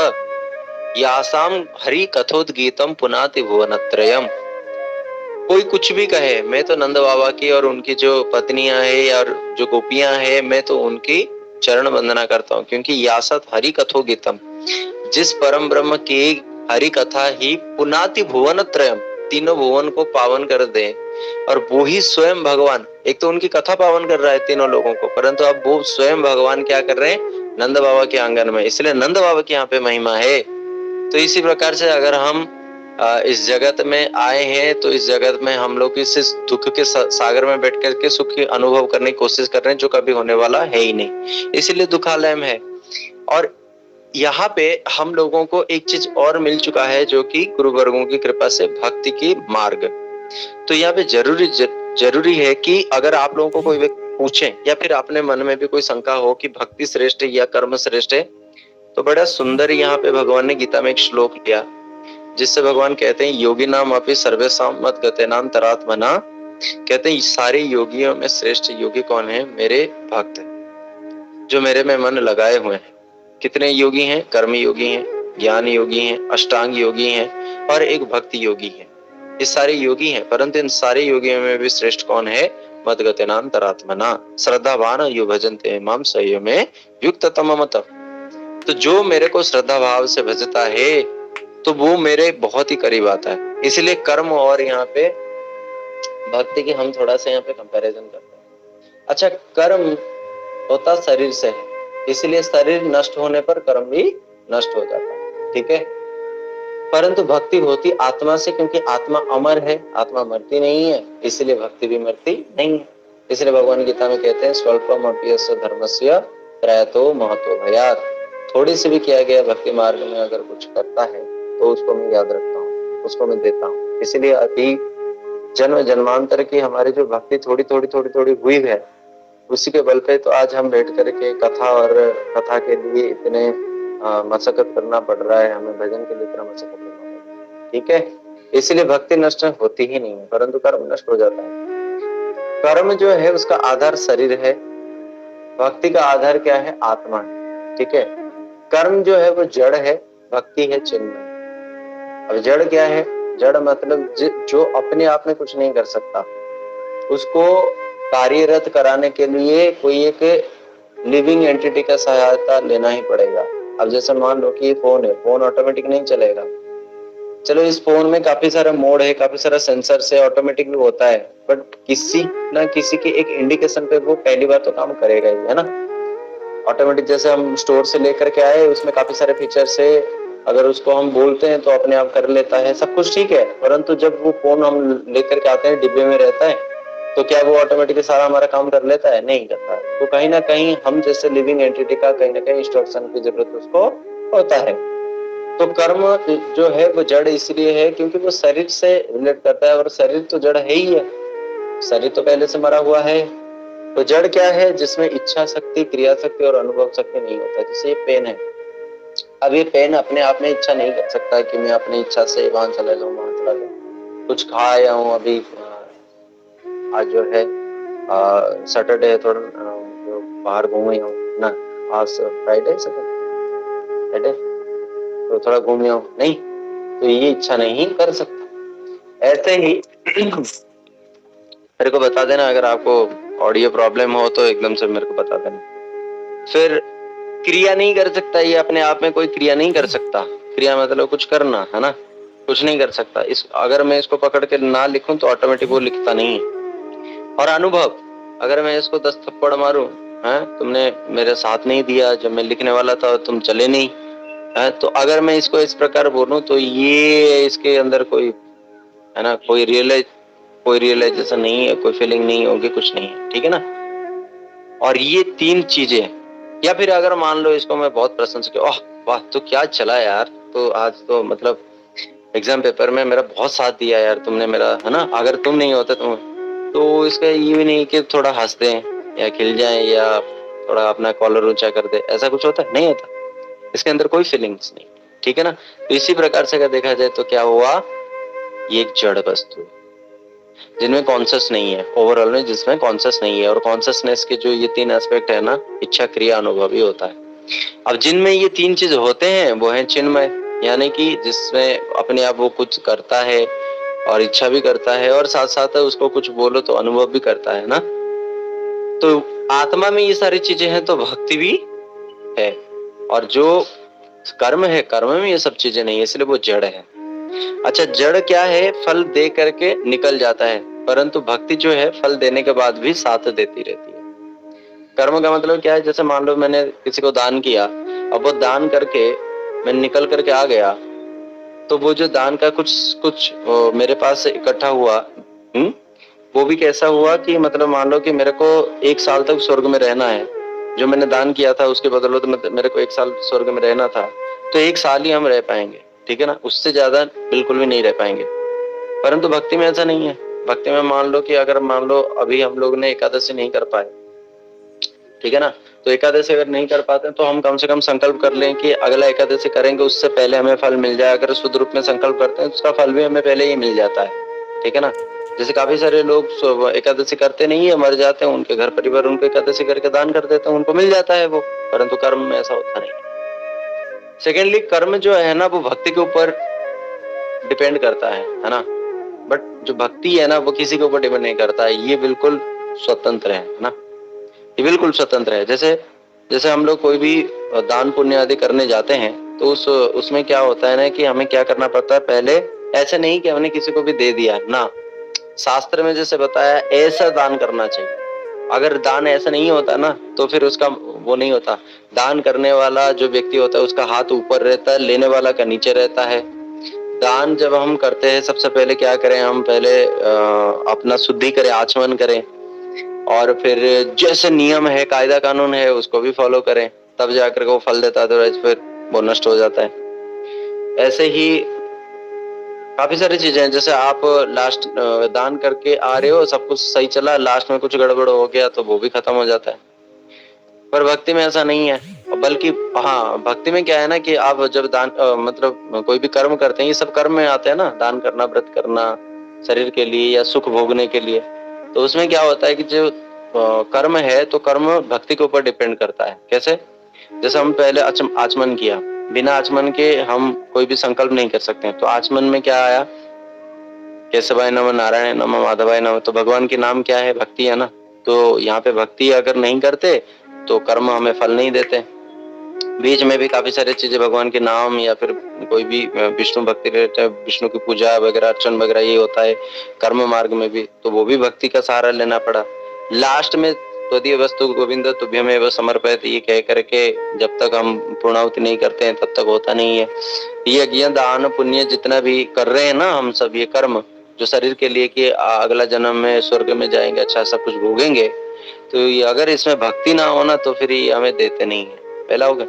यासाम हरि कथोद्गीतम पुनाति भुवनत्रयम। कोई कुछ भी कहे, मैं तो नंद बाबा की और उनकी जो पत्नियां हैं और जो गोपियां हैं, मैं तो उनकी चरण वंदना करता हूँ, क्योंकि यासत हरि कथो गीतम, जिस परम ब्रह्म की हरि कथा ही पुनाति भुवन त्रयम, तीनों भुवन को पावन कर दे, और वो ही स्वयं भगवान, एक तो उनकी कथा पावन कर रहा है तीनों लोगों को, परंतु अब वो स्वयं भगवान क्या कर रहे हैं, नंद बाबा के आंगन में। इसलिए नंद बाबा की यहाँ पे महिमा है। तो इसी प्रकार से अगर हम इस जगत में आए हैं, तो इस जगत में हम लोग इस दुख के सागर में बैठ करके सुख की अनुभव करने की कोशिश कर रहे हैं, जो कभी होने वाला है ही नहीं, इसलिए दुखालय में है। और यहाँ पे हम लोगों को एक चीज और मिल चुका है, जो कि गुरु वर्गों की कृपा से भक्ति की मार्ग। तो यहाँ पे जरूरी है कि अगर आप लोगों को कोई पूछे या फिर अपने मन में भी कोई शंका हो कि भक्ति श्रेष्ठ है या कर्म श्रेष्ठ है, तो बड़ा सुंदर यहाँ पे भगवान ने गीता में एक श्लोक लिया, जिससे भगवान कहते हैं योगी नाम अपि सर्वेषां मत गते नाम तरात्मना। कहते हैं सारे योगियों में श्रेष्ठ योगी कौन है? मेरे भक्त, जो मेरे में मन लगाए हुए हैं। कितने योगी हैं? कर्म योगी हैं, ज्ञान योगी हैं, अष्टांग योगी हैं और एक भक्ति योगी है। ये सारे योगी हैं, परंतु इन सारे योगियों में भी श्रेष्ठ कौन है? मत गते नाम तरात्मना श्रद्धावान यो भजन्ते माम सयो में युक्त तम मत। तो जो मेरे को श्रद्धा भाव से भजता है तो वो मेरे बहुत ही करीब आता है। इसलिए कर्म और यहाँ पे भक्ति की हम थोड़ा सा यहाँ पे कंपैरिजन करते हैं। अच्छा, कर्म होता शरीर से है, इसलिए शरीर नष्ट होने पर कर्म भी नष्ट हो जाता है, ठीक है। परंतु भक्ति होती आत्मा से, क्योंकि आत्मा अमर है, आत्मा मरती नहीं है, इसलिए भक्ति भी मरती नहीं है। इसलिए भगवान गीता में कहते हैं स्वल्पम अपयस्य धर्मस्य प्रयतो महतो भयात्। थोड़ी सी भी किया गया भक्ति मार्ग में अगर कुछ करता है तो उसको मैं याद रखता हूँ, उसको मैं देता हूँ। इसलिए अति जन्म जन्मांतर की हमारी जो भक्ति थोड़ी थोड़ी हुई है, उसी के बल पे तो आज हम बैठ करके कथा और कथा के लिए इतने मशक्कत करना पड़ रहा है, हमें भजन के लिए इतना मशक्कत करना पड़ रहा है, ठीक है। इसलिए भक्ति नष्ट होती ही नहीं है, परंतु कर्म नष्ट हो जाता है। कर्म जो है उसका आधार शरीर है, भक्ति का आधार क्या है? आत्मा है, ठीक है। कर्म जो है वो जड़ है, भक्ति है चिन्मय। अब जड़ क्या है? जड़ मतलब जो अपने आप में कुछ नहीं कर सकता, उसको कार्यरत कराने के लिए कोई एक लिविंग एंटिटी का सहायता लेना ही पड़ेगा। अब जैसे मान लो कि फोन है, फोन ऑटोमेटिक नहीं चलेगा। चलो इस फोन में काफी सारा मोड है, काफी सारा सेंसर से ऑटोमेटिक भी होता है, बट किसी ना किसी के एक इंडिकेशन पे वो पहली बार तो काम करेगा ही, है ना। ऑटोमेटिक जैसे हम स्टोर से लेकर के आए, उसमें काफी सारे फीचर्स है, अगर उसको हम बोलते हैं तो अपने आप कर लेता है, सब कुछ ठीक है। परंतु जब वो फोन हम लेकर के आते हैं, डिब्बे में रहता है, तो क्या वो ऑटोमेटिकली सारा हमारा काम कर लेता है? नहीं करता है। तो कहीं ना कहीं हम जैसे लिविंग एंटिटी का कहीं ना कहीं इंस्ट्रक्शन की जरूरत उसको होता है। तो कर्म जो है वो जड़ इसलिए है क्योंकि वो शरीर से रिलेट करता है, और शरीर तो जड़ है ही है, शरीर तो पहले से मरा हुआ है। तो जड़ क्या है? जिसमें इच्छा शक्ति, क्रिया शक्ति और अनुभव शक्ति नहीं होता। जैसे ये पेन है, अब ये पेन अपने आप में इच्छा नहीं कर सकता कि मैं अपनी इच्छा से वहां चला जाऊं, वहां चला जाऊं। कुछ खा आया हूं, अभी आज जो है सैटरडे है, थोड़ा बाहर घूमे हूँ ना, आज फ्राइडे फ्राइडे तो थोड़ा घूमे हूँ, नहीं तो ये इच्छा नहीं कर सकता। ऐसे ही मेरे को बता देना, अगर आपको ऑडियो प्रॉब्लम हो तो एकदम से मेरे को बता देना। फिर क्रिया नहीं कर सकता, ये अपने आप में कोई क्रिया नहीं कर सकता। क्रिया मतलब कुछ करना, है ना, कुछ नहीं कर सकता। इस अगर मैं इसको पकड़ के ना लिखूं तो ऑटोमेटिक वो लिखता नहीं है। और अनुभव, अगर मैं इसको 10 थप्पड़ मारूं, है, तुमने मेरे साथ नहीं दिया, जब मैं लिखने वाला था तुम चले नहीं, है, तो अगर मैं इसको इस प्रकार बोलूं तो ये इसके अंदर कोई, है ना, कोई रियलाइजेशन नहीं है, कोई फीलिंग नहीं होगी, कुछ नहीं है, ठीक है ना। और ये तीन चीजें, या फिर अगर मान लो इसको मैं बहुत प्रशंसा किया, ओह वाह तो क्या चला यार, तो आज तो मतलब एग्जाम पेपर में मेरा बहुत साथ दिया यार तुमने मेरा, है ना, अगर तुम नहीं होते तो इसका ये भी नहीं कि थोड़ा हंस दें या खिल जाएं या थोड़ा अपना कॉलर ऊंचा कर दे, ऐसा कुछ होता है? नहीं होता, इसके अंदर कोई फीलिंग्स नहीं, ठीक है ना। तो इसी प्रकार से अगर देखा जाए तो क्या हुआ, ये एक जड़ वस्तु है जिनमें कॉन्शियस नहीं है, ओवरऑल में जिसमें कॉन्शियस नहीं है। और कॉन्शियसनेस के जो ये तीन एस्पेक्ट है ना, इच्छा क्रिया अनुभव ही होता है। अब जिनमें ये तीन चीज होते हैं वो है चिन्मय, यानी कि जिसमें अपने आप वो कुछ करता है और इच्छा भी करता है, और साथ साथ उसको कुछ बोलो तो अनुभव भी करता है ना। तो आत्मा में ये सारी चीजें हैं तो भक्ति भी है, और जो कर्म है, कर्म में ये सब चीजें नहीं है, इसलिए वो जड़ है। अच्छा, जड़ क्या है? फल दे करके निकल जाता है, परंतु भक्ति जो है फल देने के बाद भी साथ देती रहती है। कर्म का मतलब क्या है? जैसे मान लो मैंने किसी को दान किया, अब वो दान करके मैं निकल करके आ गया, तो वो जो दान का कुछ मेरे पास से इकट्ठा हुआ, वो भी कैसा हुआ कि मतलब मान लो कि मेरे को 1 साल तक स्वर्ग में रहना है, जो मैंने दान किया था उसके बदौलत तो मेरे को 1 साल स्वर्ग में रहना था, तो 1 साल ही हम रह पाएंगे, ठीक है ना, उससे ज्यादा बिल्कुल भी नहीं रह पाएंगे। परंतु भक्ति में ऐसा नहीं है। भक्ति में मान लो कि अगर मान लो अभी हम लोग ने एकादशी नहीं कर पाए, ठीक है ना, तो एकादशी अगर नहीं कर पाते तो हम कम से कम संकल्प कर लें कि अगला एकादशी करेंगे, उससे पहले हमें फल मिल जाए। अगर शुद्ध रूप में संकल्प करते हैं तो उसका फल भी हमें पहले ही मिल जाता है, ठीक है ना। जैसे काफी सारे लोग एकादशी करते नहीं है, मर जाते हैं, उनके घर परिवार उनको एकादशी करके दान कर देते हैं, उनको मिल जाता है वो, परंतु कर्म में ऐसा होता नहीं। सेकेंडली, कर्म जो है ना वो भक्ति के ऊपर डिपेंड करता है ना, बट जो भक्ति है ना वो किसी के ऊपर डिपेंड नहीं करता है, ये बिल्कुल स्वतंत्र है ना, ये बिल्कुल स्वतंत्र है। जैसे जैसे हम लोग कोई भी दान पुण्य आदि करने जाते हैं तो उसमें क्या होता है ना कि हमें क्या करना पड़ता है, पहले ऐसे नहीं कि हमने किसी को भी दे दिया ना, शास्त्र में जैसे बताया ऐसा दान करना चाहिए। अगर दान ऐसा नहीं होता ना तो फिर उसका वो नहीं होता। दान करने वाला जो व्यक्ति होता है उसका हाथ ऊपर रहता है, लेने वाला का नीचे रहता है। दान जब हम करते हैं सबसे पहले क्या करें, हम पहले अपना शुद्धि करें, आचमन करें, और फिर जैसे नियम है, कायदा कानून है, उसको भी फॉलो करें, तब जाकर के वो फल देता है, तो फिर वो नष्ट हो जाता है। ऐसे ही काफी सारी चीजें हैं, जैसे आप लास्ट दान करके आ रहे हो, सब कुछ सही चला, लास्ट में कुछ गड़बड़ हो गया तो वो भी खत्म हो जाता है। पर भक्ति में ऐसा नहीं है, बल्कि हाँ, भक्ति में क्या है ना कि आप जब दान मतलब कोई भी कर्म करते हैं, ये सब कर्म में आते हैं ना, दान करना, व्रत करना शरीर के लिए या सुख भोगने के लिए, तो उसमें क्या होता है कि जो कर्म है तो कर्म भक्ति के ऊपर डिपेंड करता है। कैसे? जैसे हम पहले आचमन किया, बिना आचमन के हम कोई भी संकल्प नहीं कर सकते हैं, तो आचमन में क्या आया, केशवाय नमः, नारायण नमः, माधवाय नमः, तो भगवान के नाम क्या है, भक्ति है ना। तो यहाँ पे भक्ति अगर नहीं करते तो कर्म हमें फल नहीं देते। बीच में भी काफी सारी चीजें भगवान के नाम या फिर कोई भी विष्णु भक्ति रिलेटेड, विष्णु की पूजा वगैरह, अर्चन वगैरह ये होता है कर्म मार्ग में भी, तो वो भी भक्ति का सहारा लेना पड़ा। लास्ट में त्वदीय वस्तु गोविंद तुभ्यमेव समर्पयत, ये कह करके जब तक हम पूर्णाहुति नहीं करते हैं तब तक होता नहीं है। यज्ञ दान पुण्य जितना भी कर रहे हैं ना हम सब, ये कर्म जो शरीर के लिए कि अगला जन्म में स्वर्ग में जाएंगे, अच्छा सब कुछ भोगेंगे, तो ये अगर इसमें भक्ति ना होना तो फिर ये हमें देते नहीं है, पहला होगा।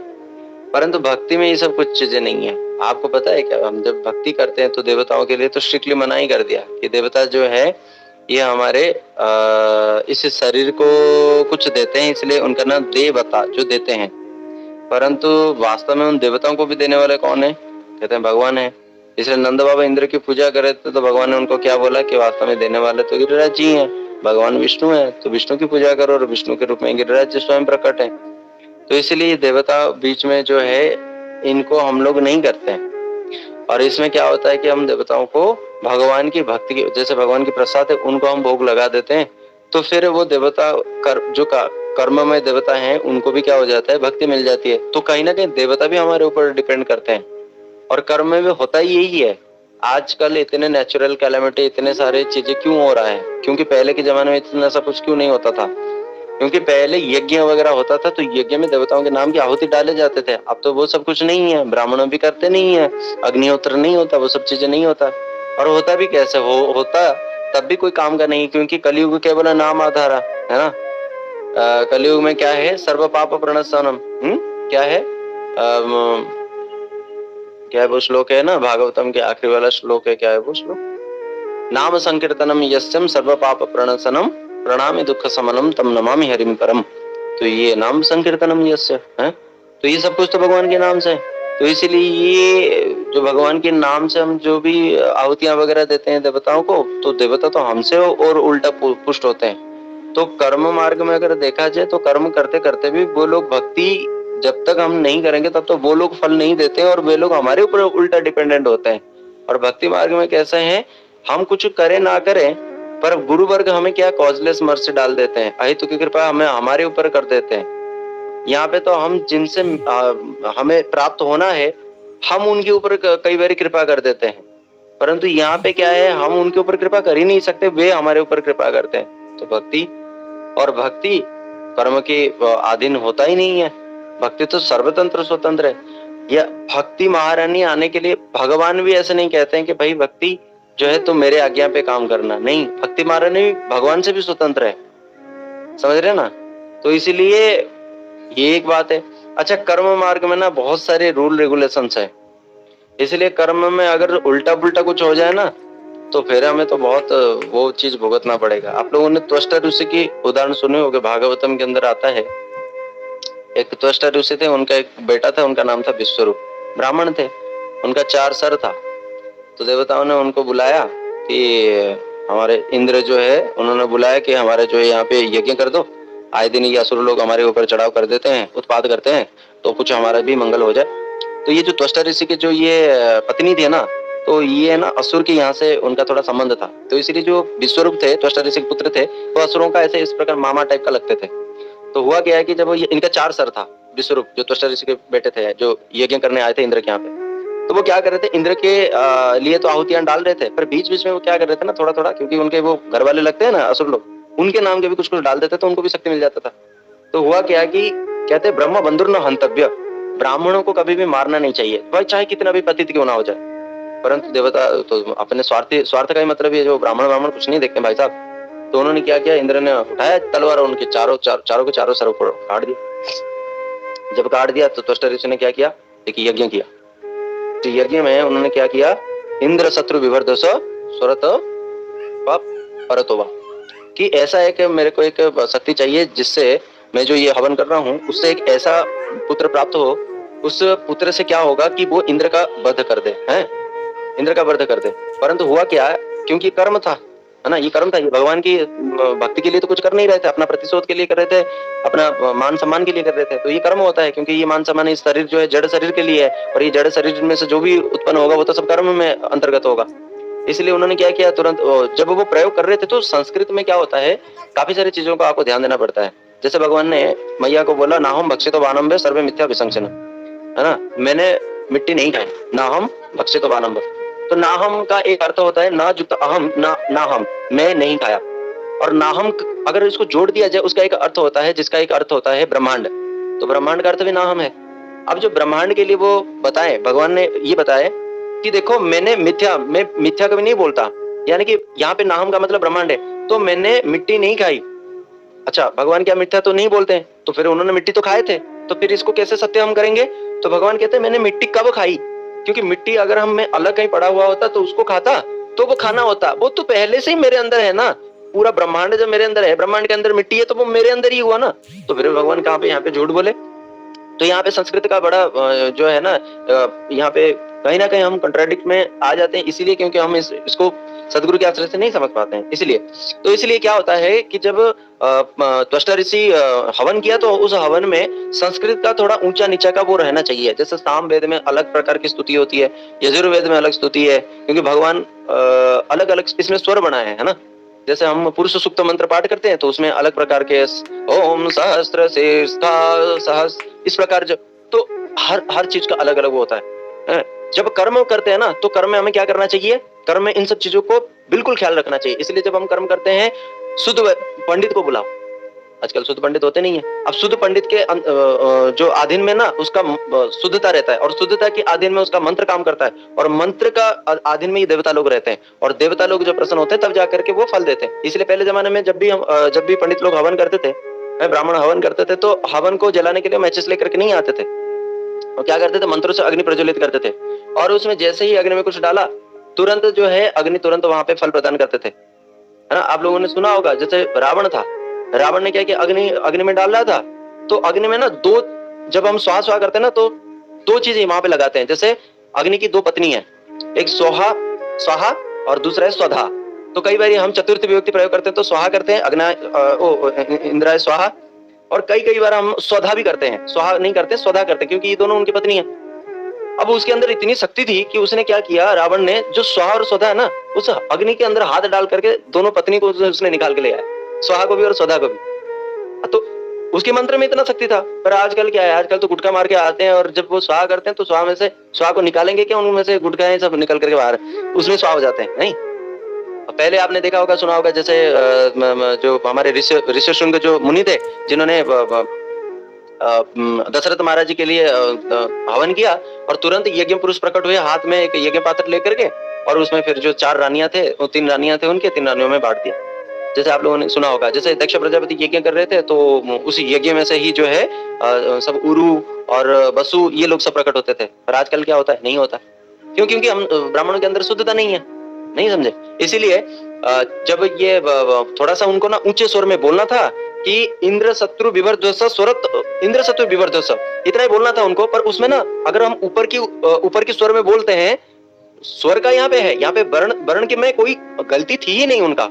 परंतु भक्ति में ये सब कुछ चीजें नहीं है। आपको पता है क्या, हम जब भक्ति करते हैं तो देवताओं के लिए तो स्ट्रिक्टली मना ही कर दिया कि देवता जो है ये हमारे इस शरीर को कुछ देते हैं, इसलिए उनका नाम देवता जो देते हैं। परंतु वास्तव में उन देवताओं को भी देने वाले कौन है? कहते हैं भगवान है। इसलिए नंद बाबा इंद्र की पूजा कर रहे थे तो भगवान ने उनको क्या बोला कि वास्तव में देने वाले तो गिरिराज जी हैं, भगवान विष्णु है, तो विष्णु की पूजा करो, और विष्णु के रूप में गिरिराज जी स्वयं प्रकट है। तो इसलिए देवता बीच में जो है इनको हम लोग नहीं करते हैं। और इसमें क्या होता है कि हम देवताओं को भगवान की भक्ति की, जैसे भगवान की प्रसाद है उनको हम भोग लगा देते हैं, तो फिर वो देवता जो कर्ममय देवता हैं उनको भी क्या हो जाता है, भक्ति मिल जाती है। तो कहीं ना कहीं देवता भी हमारे ऊपर डिपेंड करते हैं, और कर्म में भी होता ही यही है। आजकल इतने नेचुरल कैलेमिटी, इतने सारे चीजें क्यों हो रहा है? क्योंकि पहले के जमाने में इतना सा कुछ क्यों नहीं होता था? क्योंकि पहले यज्ञ वगैरह होता था तो यज्ञ में देवताओं के नाम की आहुति डाले जाते थे। अब तो वो सब कुछ नहीं है, ब्राह्मण भी करते नहीं है, अग्निहोत्र नहीं होता, वो सब चीजें नहीं होता। और होता भी कैसे होता तब भी कोई काम का नहीं, क्योंकि कलयुग केवल नाम आधारा है ना। कलयुग में क्या है, सर्व पाप प्रणश्यनम, क्या है, क्या है वो श्लोक है ना, भागवतम के आखिरी वाला श्लोक है, क्या है वो श्लोक, नाम संकीर्तनम यस्यम सर्व पाप प्रणशनम प्रणामि दुख समनम तम नमामि हरिम परम। तो ये नाम संकीर्तनम यस्य है, तो ये सब कुछ तो भगवान के नाम से है। तो इसीलिए ये जो भगवान के नाम से हम जो भी आहुतियां वगैरह देते हैं देवताओं को, तो देवता तो हमसे और उल्टा पुष्ट होते हैं। तो कर्म मार्ग में अगर देखा जाए तो कर्म करते करते भी वो लोग भक्ति जब तक हम नहीं करेंगे तब तो वो लोग फल नहीं देते हैं, और वे लोग हमारे ऊपर उल्टा डिपेंडेंट होते हैं। और भक्ति मार्ग में कैसे है, हम कुछ करें ना करें पर गुरु वर्ग हमें क्या कॉजलेस मर्सी डाल देते हैं, अहितु की कृपा हमें हमारे ऊपर कर देते हैं। यहाँ पे तो हम जिनसे हमें प्राप्त होना है हम उनके ऊपर कई बार कृपा कर देते हैं, परंतु यहाँ पे क्या है, हम उनके ऊपर कृपा कर ही नहीं सकते, वे हमारे ऊपर कृपा करते हैं। तो भक्ति और भक्ति कर्म के अधीन होता ही नहीं है। भक्ति तो सर्वतंत्र स्वतंत्र है। या भक्ति महारानी आने के लिए भगवान भी ऐसे नहीं कहते हैं कि भाई भक्ति जो है तुम मेरे आज्ञा पे काम करना, नहीं, भक्ति महारानी भगवान से भी स्वतंत्र है, समझ रहे ना। तो इसीलिए ये एक बात है। अच्छा, कर्म मार्ग में ना बहुत सारे रूल रेगुलेशंस है, इसलिए कर्म में अगर उल्टा पुल्टा कुछ हो जाए ना तो फिर हमें तो बहुत वो चीज भुगतना पड़ेगा। आप लोगों ने त्वष्टा ऋषि की उदाहरण सुने होंगे, भागवतम के अंदर आता है। एक त्वष्टा ऋषि थे, उनका एक बेटा था, उनका नाम था विश्वरूप, ब्राह्मण थे, उनका 4 सर था। तो देवताओं ने उनको बुलाया कि हमारे इंद्र जो है, उन्होंने बुलाया कि हमारे जो है यहाँ पे यज्ञ कर दो, आए दिन ये असुर लोग हमारे ऊपर चढ़ाव कर देते हैं, उत्पात करते हैं, तो कुछ हमारा भी मंगल हो जाए। तो ये जो त्वष्टा ऋषि की जो ये पत्नी थी ना, तो ये ना असुर के यहाँ से उनका थोड़ा संबंध था, तो इसीलिए जो विश्वरूप थे, त्वष्टा ऋषि के पुत्र थे, तो असुरों का ऐसे इस प्रकार मामा टाइप का लगते थे। तो तो हुआ क्या है कि जब इनका 4 सर था, विश्वरूप जो त्वष्टा ऋषि के बेटे थे, जो यज्ञ करने आए थे इंद्र के यहाँ पे, तो वो क्या कर रहे थे, इंद्र के लिए तो आहुतियां डाल रहे थे, पर बीच बीच में वो क्या कर रहे थे ना, थोड़ा थोड़ा, क्योंकि उनके वो घर वाले लगते हैं ना असुर लोग, उनके नाम के भी कुछ कुछ डाल देते तो उनको भी शक्ति मिल जाता था। तो हुआ क्या कि कहते ब्रह्म बंधुर न हंतव्य, ब्राह्मणों को कभी भी मारना नहीं चाहिए, भाई चाहे कितना भी पतित क्यों ना हो जाए। परंतु देवता तो अपने स्वार्थ का ही मतलब ये, जो ब्राह्मण कुछ नहीं देखते भाई साहब। तो उन्होंने क्या किया, इंद्र ने उठाया तलवार, उनके चारों के चारों सर को काट दिया। जब काट दिया तो त्वष्टा ऋषि ने क्या किया, एक यज्ञ किया। तो यज्ञ में उन्होंने क्या किया, इंद्र शत्रु विवर्धस स्वरत परतोवा, कि ऐसा है कि मेरे को एक शक्ति चाहिए जिससे मैं जो ये हवन कर रहा हूँ उससे एक ऐसा पुत्र प्राप्त हो, उस पुत्र से क्या होगा कि वो इंद्र का वध कर दे, हैं, इंद्र का वध कर दे। परंतु हुआ क्या, क्योंकि कर्म था, है ना, ये कर्म था, ये भगवान की भक्ति के लिए तो कुछ कर नहीं रहे थे, अपना प्रतिशोध के लिए कर रहे थे, अपना मान सम्मान के लिए कर रहे थे। तो ये कर्म होता है, क्योंकि ये मान सम्मान इस शरीर जो है जड़ शरीर के लिए है, और ये जड़ शरीर में से जो भी उत्पन्न होगा वो तो सब कर्म में अंतर्गत होगा। इसलिए उन्होंने क्या किया, तुरंत जब वो प्रयोग कर रहे थे तो संस्कृत में क्या होता है, काफी सारी चीजों का आपको ध्यान देना पड़ता है। जैसे भगवान ने मैया को बोला, ना हम भक्षितो वानम्भ सर्वे मिथ्या विसंक्षण, है ना, मैंने मिट्टी नहीं खाई, ना हम भक्षितो वानम्भ। तो ना हम का एक अर्थ होता है ना जुक्त अहम, ना हम, मैं नहीं खाया। और ना हम अगर इसको जोड़ दिया जाए उसका एक अर्थ होता है, जिसका एक अर्थ होता है ब्रह्मांड। तो ब्रह्मांड का अर्थ भी ना हम है। अब जो ब्रह्मांड के लिए वो बताए, भगवान ने ये बताए कि देखो मैंने मैं मिथ्या कभी नहीं बोलता, यानी कि यहाँ पे नाहम का मतलब ब्रह्मांड है। तो मैंने मिट्टी नहीं खाई। अच्छा, भगवान क्या मिथ्या तो नहीं बोलते हैं? तो फिर उन्होंने मिट्टी तो खाए थे, तो फिर इसको कैसे सत्य हम करेंगे? तो भगवान कहते हैं मैंने मिट्टी कब खाई, क्योंकि मिट्टी अगर हम में अलग कहीं पड़ा हुआ होता तो उसको खाता तो वो खाना होता, वो तो पहले से ही मेरे अंदर है ना। पूरा ब्रह्मांड जब मेरे अंदर है, ब्रह्मांड के अंदर मिट्टी है, तो वो मेरे अंदर ही हुआ ना। तो फिर भगवान कहाँ पे यहाँ पे झूठ बोले? तो यहाँ पे संस्कृत का बड़ा जो है ना, यहाँ पे कहीं ना कहीं हम कंट्राडिक्ट में आ जाते हैं, इसीलिए क्योंकि हम इसको सदगुरु के आश्रय से नहीं समझ पाते हैं। इसलिए क्या होता है कि जब त्वष्टा ऋषि हवन किया तो उस हवन में संस्कृत का थोड़ा ऊंचा नीचा का वो रहना चाहिए। जैसे साम वेद में अलग प्रकार की स्तुति होती है, यजुर्वेद में अलग स्तुति है, क्योंकि भगवान अलग अलग इसमें स्वर बनाए हैं, है ना। जैसे हम पुरुष सूक्त मंत्र पाठ करते हैं तो उसमें अलग प्रकार के ओम सहस्त्र शीर्षा सहस्र, इस प्रकार तो हर चीज का अलग अलग होता है। जब कर्म करते हैं ना तो कर्म में हमें क्या करना चाहिए, कर्म में इन सब चीजों को बिल्कुल ख्याल रखना चाहिए। इसलिए जब हम कर्म करते हैं, शुद्ध पंडित को बुलाओ। आजकल शुद्ध पंडित होते नहीं है। अब शुद्ध पंडित के जो आधीन में ना उसका शुद्धता रहता है, और शुद्धता के आधीन में उसका मंत्र काम करता है, और मंत्र का आधीन में ही देवता लोग रहते हैं, और देवता लोग जब प्रसन्न होते हैं तब जाकर के वो फल देते हैं। इसलिए पहले जमाने में जब भी पंडित लोग हवन करते थे, ब्राह्मण हवन करते थे, तो हवन को जलाने के लिए मैचेस लेकर के नहीं आते थे, और क्या करते थे, मंत्रों से अग्नि प्रज्वलित करते थे, और उसमें जैसे ही अग्नि में कुछ डाला तुरंत जो है अग्नि तुरंत वहां पे फल प्रदान करते थे, है ना। आप लोगों ने सुना होगा, जैसे रावण था, रावण ने क्या किया, अग्नि में डाल रहा था, तो अग्नि में ना जब हम स्वाहा करते हैं ना तो दो चीजें वहां पे लगाते हैं। जैसे अग्नि की दो पत्नी है, एक स्वाहा और दूसरा है स्वधा। तो कई बार हम चतुर्थ विभक्ति प्रयोग करते हैं तो स्वाहा करते हैं, इंद्राय स्वाहा, और कई बार हम स्वधा भी करते हैं, स्वाहा नहीं करते, स्वधा करते हैं, क्योंकि ये दोनों उनकी पत्नी है। अब उसके अंदर इतनी शक्ति थी कि उसने क्या किया, रावण ने जो स्वाहा और स्वधा है ना, उस अग्नि के अंदर हाथ डाल करके दोनों पत्नी को उसने निकाल के ले आया, स्वाहा को भी और स्वधा को भी। तो उसके मंत्र में इतना शक्ति था। पर आजकल क्या है, आजकल तो गुटखा मार के आते हैं, और जब वो स्वाहा करते हैं तो स्वाहा में से स्वाहा को निकालेंगे क्या, उनमें से गुटखा है सब निकल करके बाहर उसमें स्वाहा हो जाते हैं। नहीं, पहले आपने देखा होगा, सुना होगा, जैसे जो हमारे ऋषिशृंग जो मुनि थे, जिन्होंने दशरथ महाराज जी के लिए हवन किया, और तुरंत यज्ञ पुरुष प्रकट हुए हाथ में एक यज्ञ पात्र लेकर के, और उसमें फिर जो 4 रानियां थे, वो 3 रानियां थे, उनके 3 रानियों में बांट दिया। जैसे आप लोगों ने सुना होगा, जैसे दक्ष प्रजापति यज्ञ कर रहे थे तो उस यज्ञ में से ही जो है सब उरु और वसु ये लोग सब प्रकट होते थे। पर आजकल क्या होता है, नहीं होता। क्यों? क्योंकि हम ब्राह्मणों के अंदर शुद्धता नहीं है, नहीं समझे। इसीलिए जब ये थोड़ा सा उनको ना ऊंचे स्वर में बोलना था कि इंद्र शत्रु विवर्ध्वस स्वरत, इंद्र शत्रु विवर्ध्वस, इतना ही बोलना था उनको। पर उसमें ना अगर हम ऊपर की स्वर में बोलते हैं, स्वर का यहाँ पे है, यहाँ पे वर्ण के में कोई गलती थी ही नहीं उनका।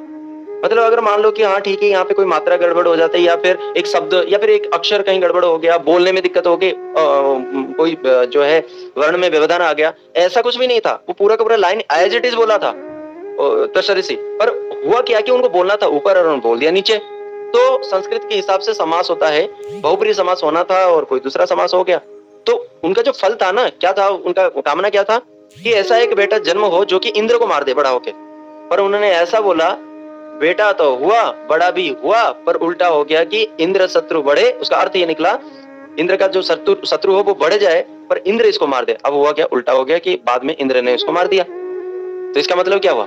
मतलब अगर मान लो कि हाँ ठीक है, यहाँ पे कोई मात्रा गड़बड़ हो जाती है, या फिर एक शब्द या फिर एक अक्षर कहीं गड़बड़ हो गया, बोलने में दिक्कत हो गई, कोई जो है वर्ण में व्यवधान आ गया, ऐसा कुछ भी नहीं था। वो पूरा का पूरा लाइन एज इट इज बोला था त्वष्टा ऋषि। पर हुआ क्या कि उनको बोलना था ऊपर और उन्होंने बोल दिया नीचे। तो संस्कृत के हिसाब से समास होता है, बहुब्रीहि समास होना था और कोई दूसरा समास हो गया। तो उनका जो फल था ना, क्या था, उनका कामना क्या था कि ऐसा एक बेटा जन्म हो जो कि इंद्र को मार दे बड़ा होके। पर उन्होंने ऐसा बोला, बेटा तो हुआ, बड़ा भी हुआ, पर उल्टा हो गया कि इंद्र शत्रु बढ़े। उसका अर्थ ये निकला इंद्र का जो शत्रु हो वो बढ़ जाए, पर इंद्र इसको मार दे। अब हुआ क्या, उल्टा हो गया कि बाद में इंद्र ने इसको मार दिया। तो इसका मतलब क्या हुआ,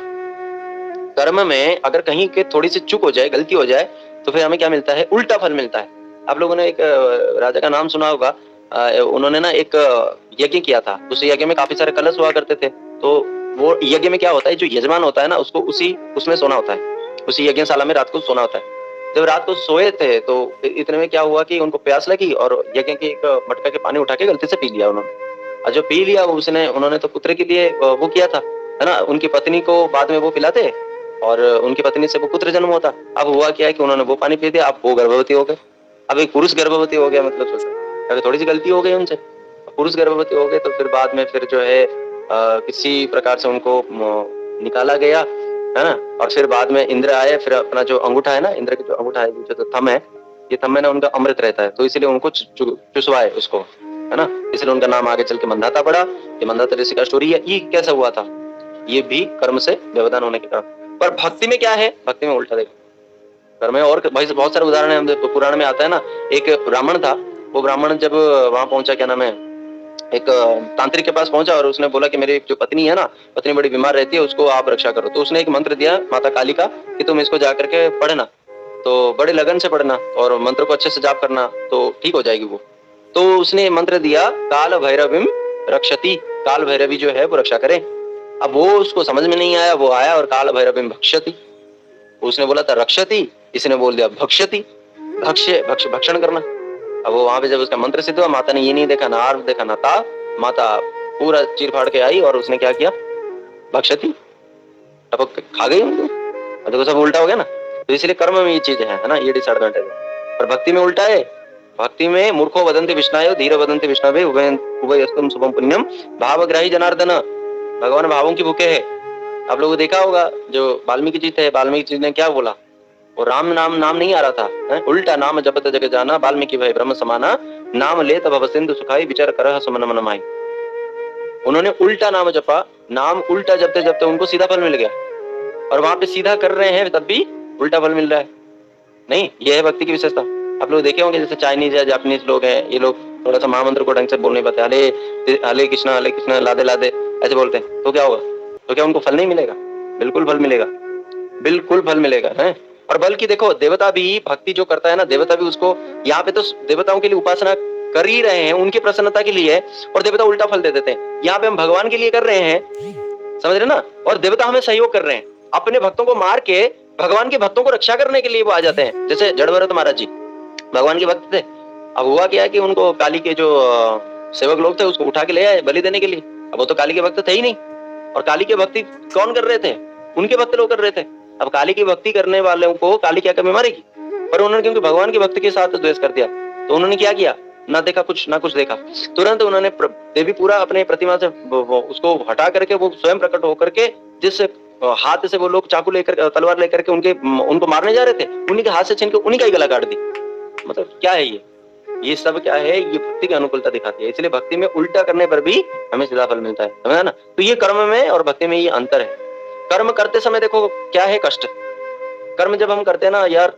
कर्म में अगर कहीं के थोड़ी सी चूक हो जाए, गलती हो जाए, तो फिर हमें क्या मिलता है, उल्टा फल मिलता है। आप लोगों ने एक राजा का नाम सुना होगा, उन्होंने ना एक यज्ञ किया था। उस यज्ञ में काफी सारे कलश हुआ करते थे। तो वो यज्ञ में क्या होता है, जो यजमान होता है ना, उसको उसमें सोना होता है, उसी यज्ञशाला में रात को सोना होता है। जब रात को सोए थे तो इतने में क्या हुआ कि उनको प्यास लगी और यज्ञ के एक मटका के पानी उठा के गलती से पी लिया उन्होंने। और जो पी लिया उन्होंने तो पुत्र के लिए वो किया था, है ना, उनकी पत्नी को बाद में वो पिलाते और उनकी पत्नी से वो पुत्र जन्म होता। अब हुआ क्या है कि उन्होंने वो पानी पी दिया, अब वो गर्भवती हो गए। अब एक पुरुष गर्भवती हो गया, मतलब सोचो, अगर थोड़ी सी गलती हो गई उनसे, पुरुष गर्भवती हो गए, तो फिर बाद में फिर जो है किसी प्रकार से उनको निकाला गया, है ना। और फिर बाद में इंद्र आए, फिर अपना जो अंगूठा है ना, इंद्र की जो अंगूठा है, जो थंब है, ये थंब में ना उनका अमृत रहता है, तो इसलिए उनको चुसवाए उसको, है ना। इसलिए उनका नाम आगे चल के मंधाता पड़ा। ये मंधाता ऋषि का स्टोरी है। ये कैसा हुआ था, ये भी कर्म से व्यवधान होने के कारण। पर भक्ति में क्या है, भक्ति में उल्टा देखो, कर्म में। और भाई बहुत सारे उदाहरण है, हम पुराण में आता है ना। एक ब्राह्मण था, वो ब्राह्मण जब वहां पहुंचा, क्या नाम है, एक तांत्रिक के पास पहुंचा और उसने बोला कि मेरी जो पत्नी है ना, पत्नी बड़ी बीमार रहती है, उसको आप रक्षा करो। तो उसने एक मंत्र दिया माता काली का कि तुम इसको जाकर के पढ़ना, तो बड़े लगन से पढ़ना और मंत्र को अच्छे से जाप करना, तो ठीक हो जाएगी वो। तो उसने मंत्र दिया, काल भैरवीम रक्षति, काल भैरवी जो है वो रक्षा करे। अब वो उसको समझ में नहीं आया, वो आया और काल भैरवीम भक्षति, उसने बोला था रक्षति, इसने बोल दिया भक्षति, भक्षण करना। अब वो वहां पे जब उसका मंत्र सिद्ध हुआ, माता ने ये नहीं देखा, ना आर देखा ना ता, माता पूरा चीर फाड़ के आई और उसने क्या किया, भक्षति, टपक खा गई उनको। देखो सब उल्टा हो गया ना। तो इसलिए कर्म में ये चीज है ना, ये डिसएडवांटेज है। पर भक्ति में उल्टा है। भक्ति में मूर्खो वदंति विष्णायो धीर वदंति विष्णवे उभयस्तुम शुभम पुण्यम भावग्राही जनार्दन, भगवान भावों की भूखे है। आप लोगों को देखा होगा जो वाल्मीकि जी थे, वाल्मीकि जी ने क्या बोला, और राम नाम नहीं आ रहा था, है? उल्टा नाम जपत जग जाना, वाल्मीकि भय ब्रह्म समाना, नाम ले तब सिंधु सुखाई, विचार करह सुमन मन माई। उन्होंने उल्टा नाम जपा, नाम उल्टा जपते जपते उनको सीधा फल मिल गया। और वहां पे सीधा कर रहे हैं तब भी उल्टा फल मिल रहा है। नहीं, यह है भक्ति की विशेषता। आप लोग देखे होंगे जैसे चाइनीज या जापानीज लोग हैं, ये लोग थोड़ा सा महामंत्र को ढंग से बोल नहीं पाते, हले कृष्णा लादे लादे ऐसे बोलते हैं, तो क्या होगा, तो क्या उनको फल नहीं मिलेगा? बिल्कुल फल मिलेगा, बिल्कुल फल मिलेगा, है। और बल्कि देखो, देवता भी भक्ति जो करता है ना, देवता भी उसको, यहाँ पे तो देवताओं के लिए उपासना कर ही रहे हैं, उनकी प्रसन्नता के लिए है, और देवता उल्टा फल दे देते हैं। यहाँ पे हम भगवान के लिए कर रहे हैं, समझ रहे ना, और देवता हमें सहयोग कर रहे हैं। अपने भक्तों को मार के भगवान के भक्तों को रक्षा करने के लिए वो आ जाते हैं। जैसे जड़ भरत महाराज जी भगवान के भक्त थे। अब हुआ क्या है कि उनको काली के जो सेवक लोग थे उसको उठा के ले आए बलि देने के लिए। अब वो तो काली के भक्त थे ही नहीं, और काली के भक्ति कौन कर रहे थे? उनके भक्त लोग कर रहे थे। अब काली की भक्ति करने वालों को काली क्या कभी मारेगी? पर उन्होंने क्योंकि भगवान के भक्त के साथ द्वेष कर दिया, तो उन्होंने क्या किया, ना देखा कुछ ना कुछ देखा, तुरंत उन्होंने देवी पूरा अपने प्रतिमा से उसको हटा करके वो स्वयं प्रकट होकर के, जिस हाथ से वो लोग चाकू लेकर तलवार लेकर के उनको मारने जा रहे थे, उन्हीं के हाथ से छीन के उन्हीं का ही गला काट दी। मतलब क्या है ये सब क्या है? ये भक्ति की अनुकूलता दिखाती है। इसलिए भक्ति में उल्टा करने पर भी हमें सीधा फल मिलता है, समझा ना। तो ये कर्म में और भक्ति में ये अंतर है। कर्म करते समय देखो क्या है कष्ट। कर्म जब हम करते हैं ना यार,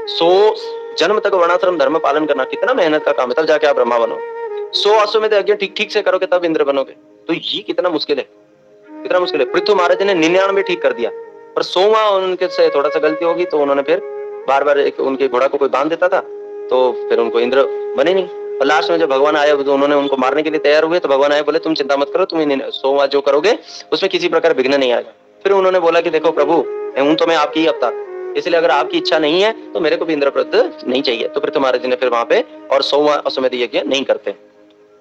100 जन्म तक वर्णाश्रम धर्म पालन करना कितना मेहनत का काम है, तब जाके आप ब्रह्मा बनो। 100 अश्वमेध यज्ञ ठीक से करोगे तब इंद्र बनोगे। तो ये कितना मुश्किल है, कितना मुश्किल है। पृथु महाराज ने 99 ठीक कर दिया, पर 100वां उनके से थोड़ा सा गलती होगी तो उन्होंने फिर बार बार उनके घोड़ा को कोई बांध देता था, तो फिर उनको इंद्र बने नहीं। और लास्ट में जब भगवान आए, तो उन्होंने उनको मारने के लिए तैयार हुए, तो भगवान आए, बोले तुम चिंता मत करो, तुम 100वां जो करोगे उसमें किसी प्रकार विघ्न नहीं आएगा। फिर उन्होंने बोला कि देखो प्रभु, हूं तो मैं आपकी ही अवतार, इसलिए अगर आपकी इच्छा नहीं है तो मेरे को भी इंद्रप्रस्थ नहीं चाहिए। तो पृथु महाराज ने फिर वहां पे और 100वां अश्वमेध यज्ञ नहीं करते,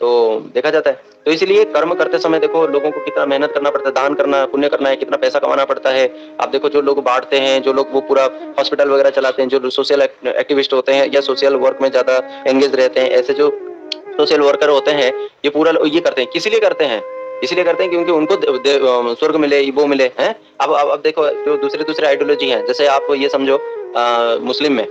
तो देखा जाता है। तो इसलिए कर्म करते समय देखो लोगों को कितना मेहनत करना पड़ता है, दान करना, पुण्य करना है, कितना पैसा कमाना पड़ता है। आप देखो जो लोग बांटते हैं, जो लोग वो पूरा हॉस्पिटल वगैरह चलाते हैं, जो सोशल एक्टिविस्ट होते हैं या सोशल वर्क में ज्यादा एंगेज रहते हैं, ऐसे जो सोशल वर्कर होते हैं, ये पूरा ये करते हैं। किस लिए करते हैं? इसलिए करते हैं क्योंकि उनको स्वर्ग मिले, वो मिले हैं। अब देखो जो दूसरे आइडियोलॉजी है, जैसे आप ये समझो मुस्लिम में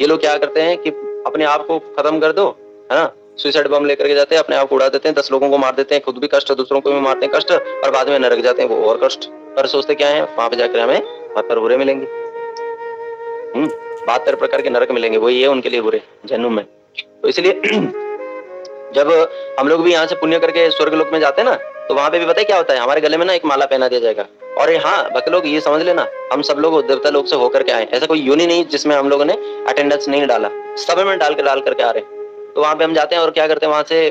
ये लोग क्या करते हैं कि अपने आप को खत्म कर दो, है ना, सुसाइड बम लेकर के जाते हैं, अपने आप को उड़ा देते हैं, 10 लोगों को मार देते हैं, खुद भी कष्ट, दूसरों को भी मारते हैं कष्ट, और बाद में नरक जाते हैं वो और कष्ट। पर सोचते क्या है, वहां पे जाकर हमें 72 बुरे मिलेंगे, 72 प्रकार के नरक मिलेंगे, वही है उनके लिए बुरे जन्म में। तो इसलिए जब हम लोग भी यहाँ से पुण्य करके स्वर्ग लोक में जाते हैं ना, तो वहां पे भी पता है क्या होता है, हमारे गले में ना एक माला पहना दिया जाएगा। और हाँ भक्त लोग ये समझ लेना, हम सब लोग देवता लोग से होकर के आए, ऐसा कोई यूनि नहीं जिसमें हम लोगों ने अटेंडेंस नहीं डाला, सब में डाल करके आ रहे हैं। तो वहां पे हम जाते हैं और क्या करते हैं, वहां से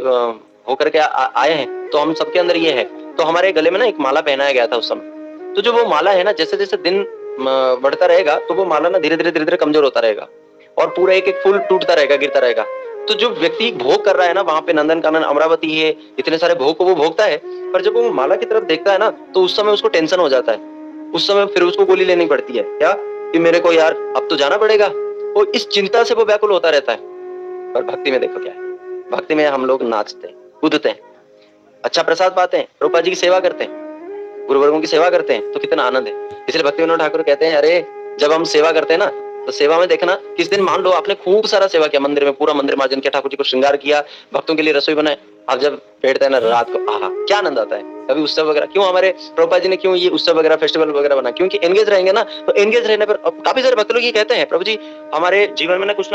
होकर के आए हैं, तो हम सबके अंदर ये है। तो हमारे गले में ना एक माला पहनाया गया था उस समय। तो जो वो माला है ना, जैसे जैसे दिन बढ़ता रहेगा तो वो माला ना धीरे धीरे कमजोर होता रहेगा, और पूरा एक एक फूल टूटता रहेगा, गिरता रहेगा। तो जो व्यक्ति भोग कर रहा है ना, वहां पे नंदन कानन अमरावती है, इतने सारे भोग को वो भोगता है, पर जब वो माला की तरफ देखता है ना, तो उस समय उसको टेंशन हो जाता है। उस समय फिर उसको गोली लेनी पड़ती है, क्या कि मेरे को यार अब तो जाना पड़ेगा, और इस चिंता से वो व्याकुल होता रहता है। पर भक्ति में देखो क्या है, भक्ति में हम लोग नाचते हैं, कूदते हैं, अच्छा प्रसाद पाते हैं, प्रभुपाद जी की सेवा करते हैं, गुरुवर्गों की सेवा करते हैं, तो कितना आनंद है। इसलिए भक्ति विनोद ठाकुर कहते हैं, अरे जब हम सेवा करते हैं ना, तो सेवा में देखना, किस दिन मान लो आपने खूब सारा सेवा किया, मंदिर में पूरा मंदिर मार्जन किया, ठाकुर जी को श्रृंगार किया, भक्तों के लिए रसोई बनाए, आप जब बैठते हैं ना रात को, आहा क्या आनंद आता है। कभी उत्सव वगैरह, क्यों हमारे प्रभुपाद जी ने क्यों ये उत्सव वगैरह फेस्टिवल वगैरह बना, क्योंकि एंगेज रहेंगे ना, तो एंगेज रहने पर काफी सारे भक्त लोग ये कहते हैं, प्रभु जी हमारे जीवन में ना कुछ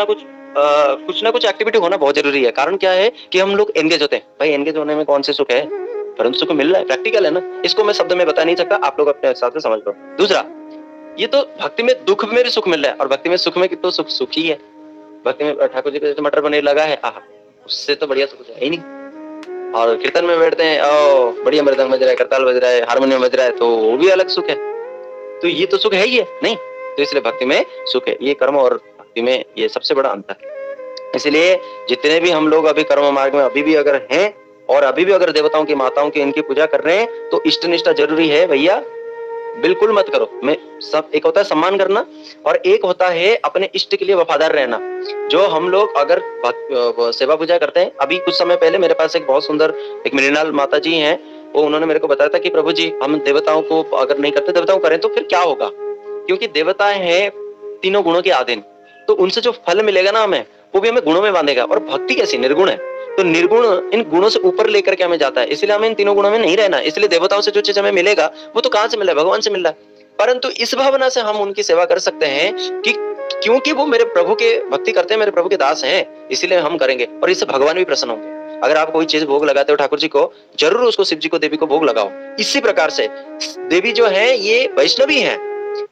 ना कुछ एक्टिविटी होना बहुत जरूरी है। कारण क्या है कि हम लोग एंगेज होते हैं। भाई एंगेज होने में कौन से सुख है, परंतु सुख मिल रहा है, प्रैक्टिकल है ना, इसको मैं शब्द में बता नहीं सकता, आप लोग अपने हिसाब से समझ लो। दूसरा, ये तो भक्ति में दुख में भी सुख मिल रहा है, और भक्ति में सुख में तो सुख ही है। भक्ति में ठाकुर जी को जैसे मटर पनीर लगा है, आहा उससे तो बढ़िया सुख है ही नहीं। और कीर्तन में बैठते हैं, ओ बढ़िया मृदंग बज रहा है, करताल बज रहा है, हारमोनियम बज रहा है, तो वो भी अलग सुख है। तो ये तो सुख है ही है नहीं, तो इसलिए भक्ति में सुख है। ये कर्म और भक्ति में ये सबसे बड़ा अंतर है। इसलिए जितने भी हम लोग अभी कर्म मार्ग में अभी भी अगर हैं, और अभी भी अगर देवताओं की माताओं की इनकी पूजा कर रहे हैं, तो इष्ट निष्ठा जरूरी है भैया, बिल्कुल मत करो। मैं सब, एक होता है सम्मान करना, और एक होता है अपने इष्ट के लिए वफादार रहना। जो हम लोग अगर सेवा पूजा करते हैं, अभी कुछ समय पहले मेरे पास एक बहुत सुंदर एक मृणाल माता जी हैं, वो उन्होंने मेरे को बताया था कि प्रभु जी हम देवताओं को अगर नहीं करते, देवताओं को करें तो फिर क्या होगा, क्योंकि देवता है तीनों गुणों के अधीन, तो उनसे जो फल मिलेगा ना हमें, वो भी हमें गुणों में बांधेगा। और भक्ति कैसी निर्गुण है, तो निर्गुण इन गुणों से ऊपर लेकर के हमें जाता है, इसलिए हमें इन तीनों गुणों में नहीं रहना। इसलिए देवताओं से जो चीज हमें मिलेगा वो तो कहां से मिल रहा है, भगवान से मिल रहा है। परंतु इस भावना से हम उनकी सेवा कर सकते हैं कि क्योंकि वो मेरे प्रभु के भक्ति करते हैं, मेरे प्रभु के दास हैं, इसलिए हम करेंगे, और इससे भगवान भी प्रसन्न होंगे। अगर आप कोई चीज भोग लगाते हो ठाकुर जी को, जरूर उसको शिव जी को, देवी को भोग लगाओ। इसी प्रकार से देवी जो है ये वैष्णवी है,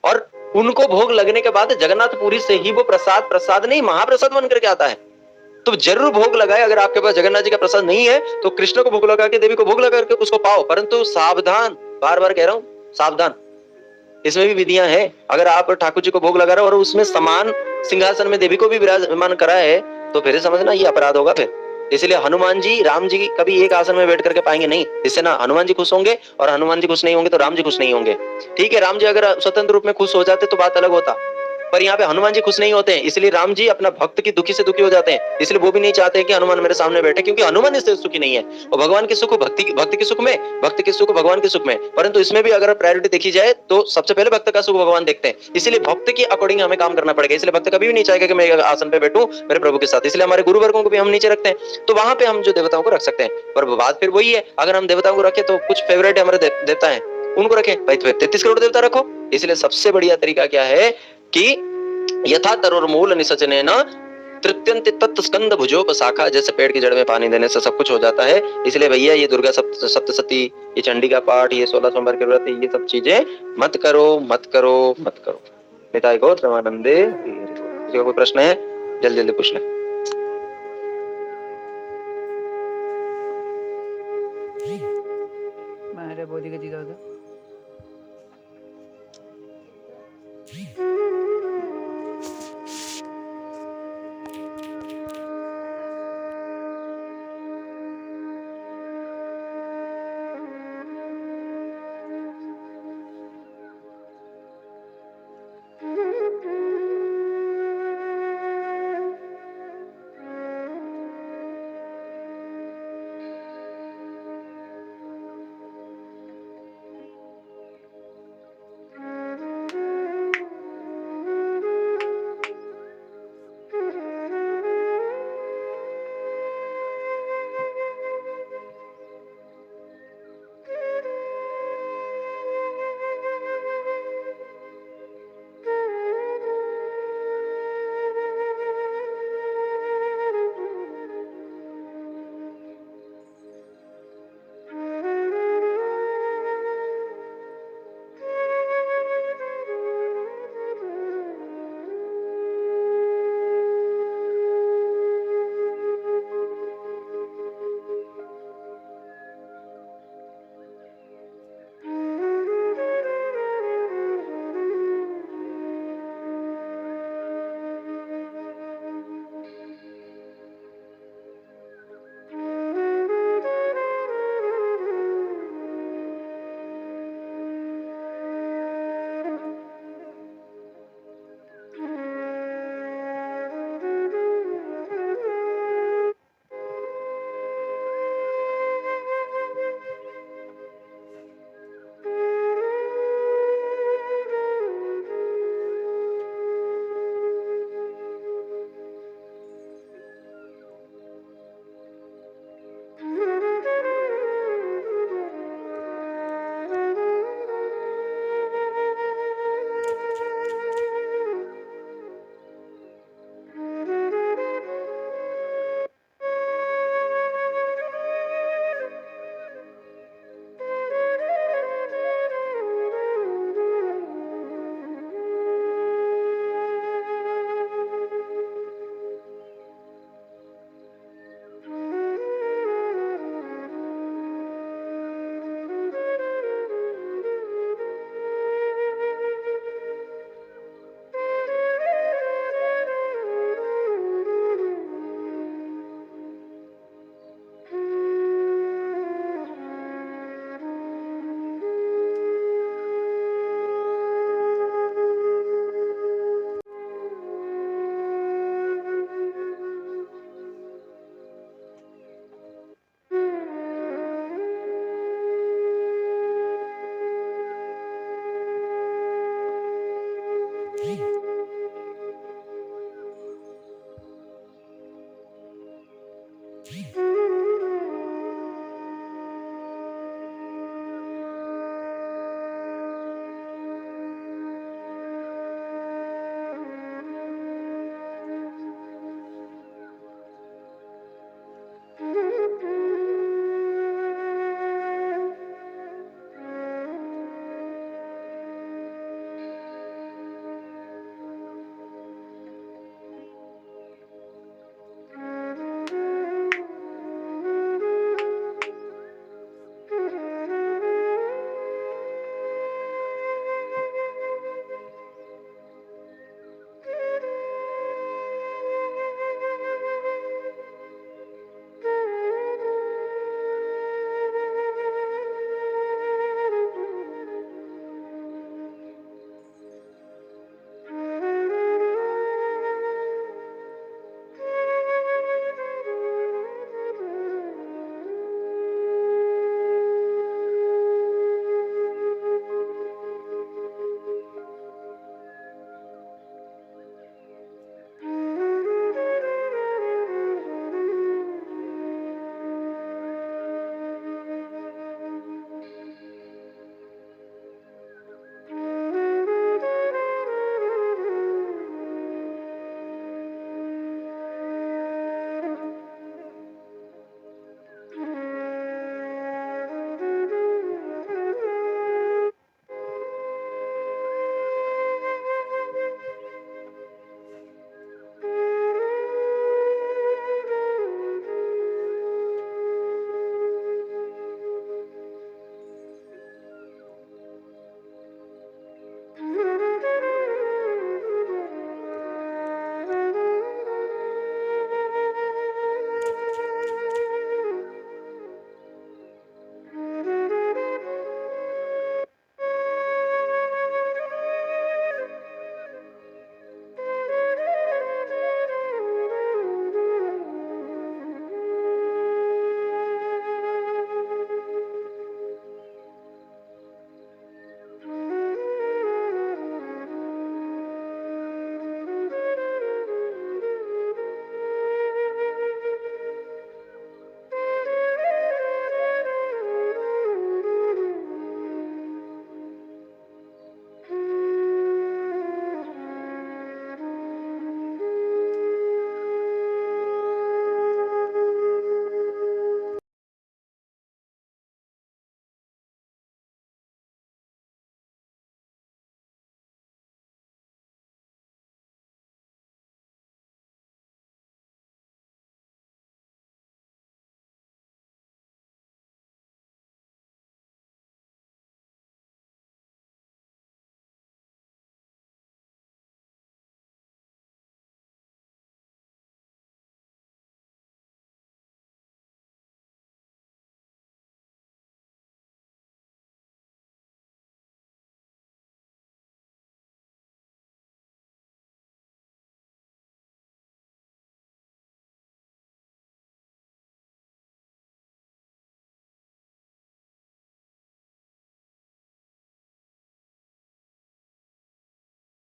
और उनको भोग लगने के बाद जगन्नाथपुरी से ही वो प्रसाद नहीं महाप्रसाद बन करके आता है। तो जरूर भोग लगाए। अगर आपके पास जगन्नाथ जी का प्रसाद नहीं है, तो कृष्ण को भोग लगा के, देवी को भोग लगा करके उसको पाओ, परंतु सावधान, बार बार कह रहा हूं सावधान, इसमें भी विधियां हैं। अगर आप ठाकुर जी को भोग लगा रहे हो और उसमें समान सिंहासन में देवी को भी विराजमान करा है, तो फिर समझना ये अपराध होगा फिर। इसलिए हनुमान जी राम जी कभी एक आसन में बैठ करके पाएंगे नहीं, इससे ना हनुमान जी खुश होंगे, और हनुमान जी खुश नहीं होंगे तो राम जी खुश नहीं होंगे। ठीक है, राम जी अगर स्वतंत्र रूप में खुश हो जाते तो बात अलग होता, पर यहाँ पे हनुमान जी खुश नहीं होते हैं, इसलिए राम जी अपना भक्त की दुखी से दुखी हो जाते हैं। इसलिए वो भी नहीं चाहते कि हनुमान मेरे सामने बैठे, क्योंकि हनुमान इससे सुखी नहीं है। और भगवान के सुख भक्ति के सुख में, भक्त के सुख भगवान के सुख में। परंतु इसमें भी अगर प्रायोरिटी देखी जाए तो सबसे पहले भक्त का सुख भगवान देखते हैं, इसलिए भक्त के अकॉर्डिंग हमें काम करना पड़ेगा। इसलिए भक्त कभी भी नहीं चाहेगा कि मैं आसन पे बैठूं मेरे प्रभु के साथ, इसलिए हमारे गुरु वर्गों को भी हम नीचे रखते हैं। तो वहां पे हम जो देवताओं को रख सकते हैं, पर बात फिर वही है, अगर हम देवताओं को रखें तो कुछ फेवरेट हमारे देवता है उनको रखें, भाई 33 करोड़ देवता रखो। इसलिए सबसे बढ़िया तरीका क्या है कि यथा तरुर्मूल निसचनेन तृत्यंत तत् स्कंद भुजोपशाखा, जैसे पेड़ की जड़ में पानी देने से सब कुछ हो जाता है। इसलिए भैया ये दुर्गा सप्तशती, ये चंडी का पाठ, ये 16 सोमवार के व्रत, ये सब चीजें मत करो मत करो मत करो। पिता को परमानंदे। किसी का कोई प्रश्न है जल्दी जल्दी पूछ ले। बोधी का जीता था।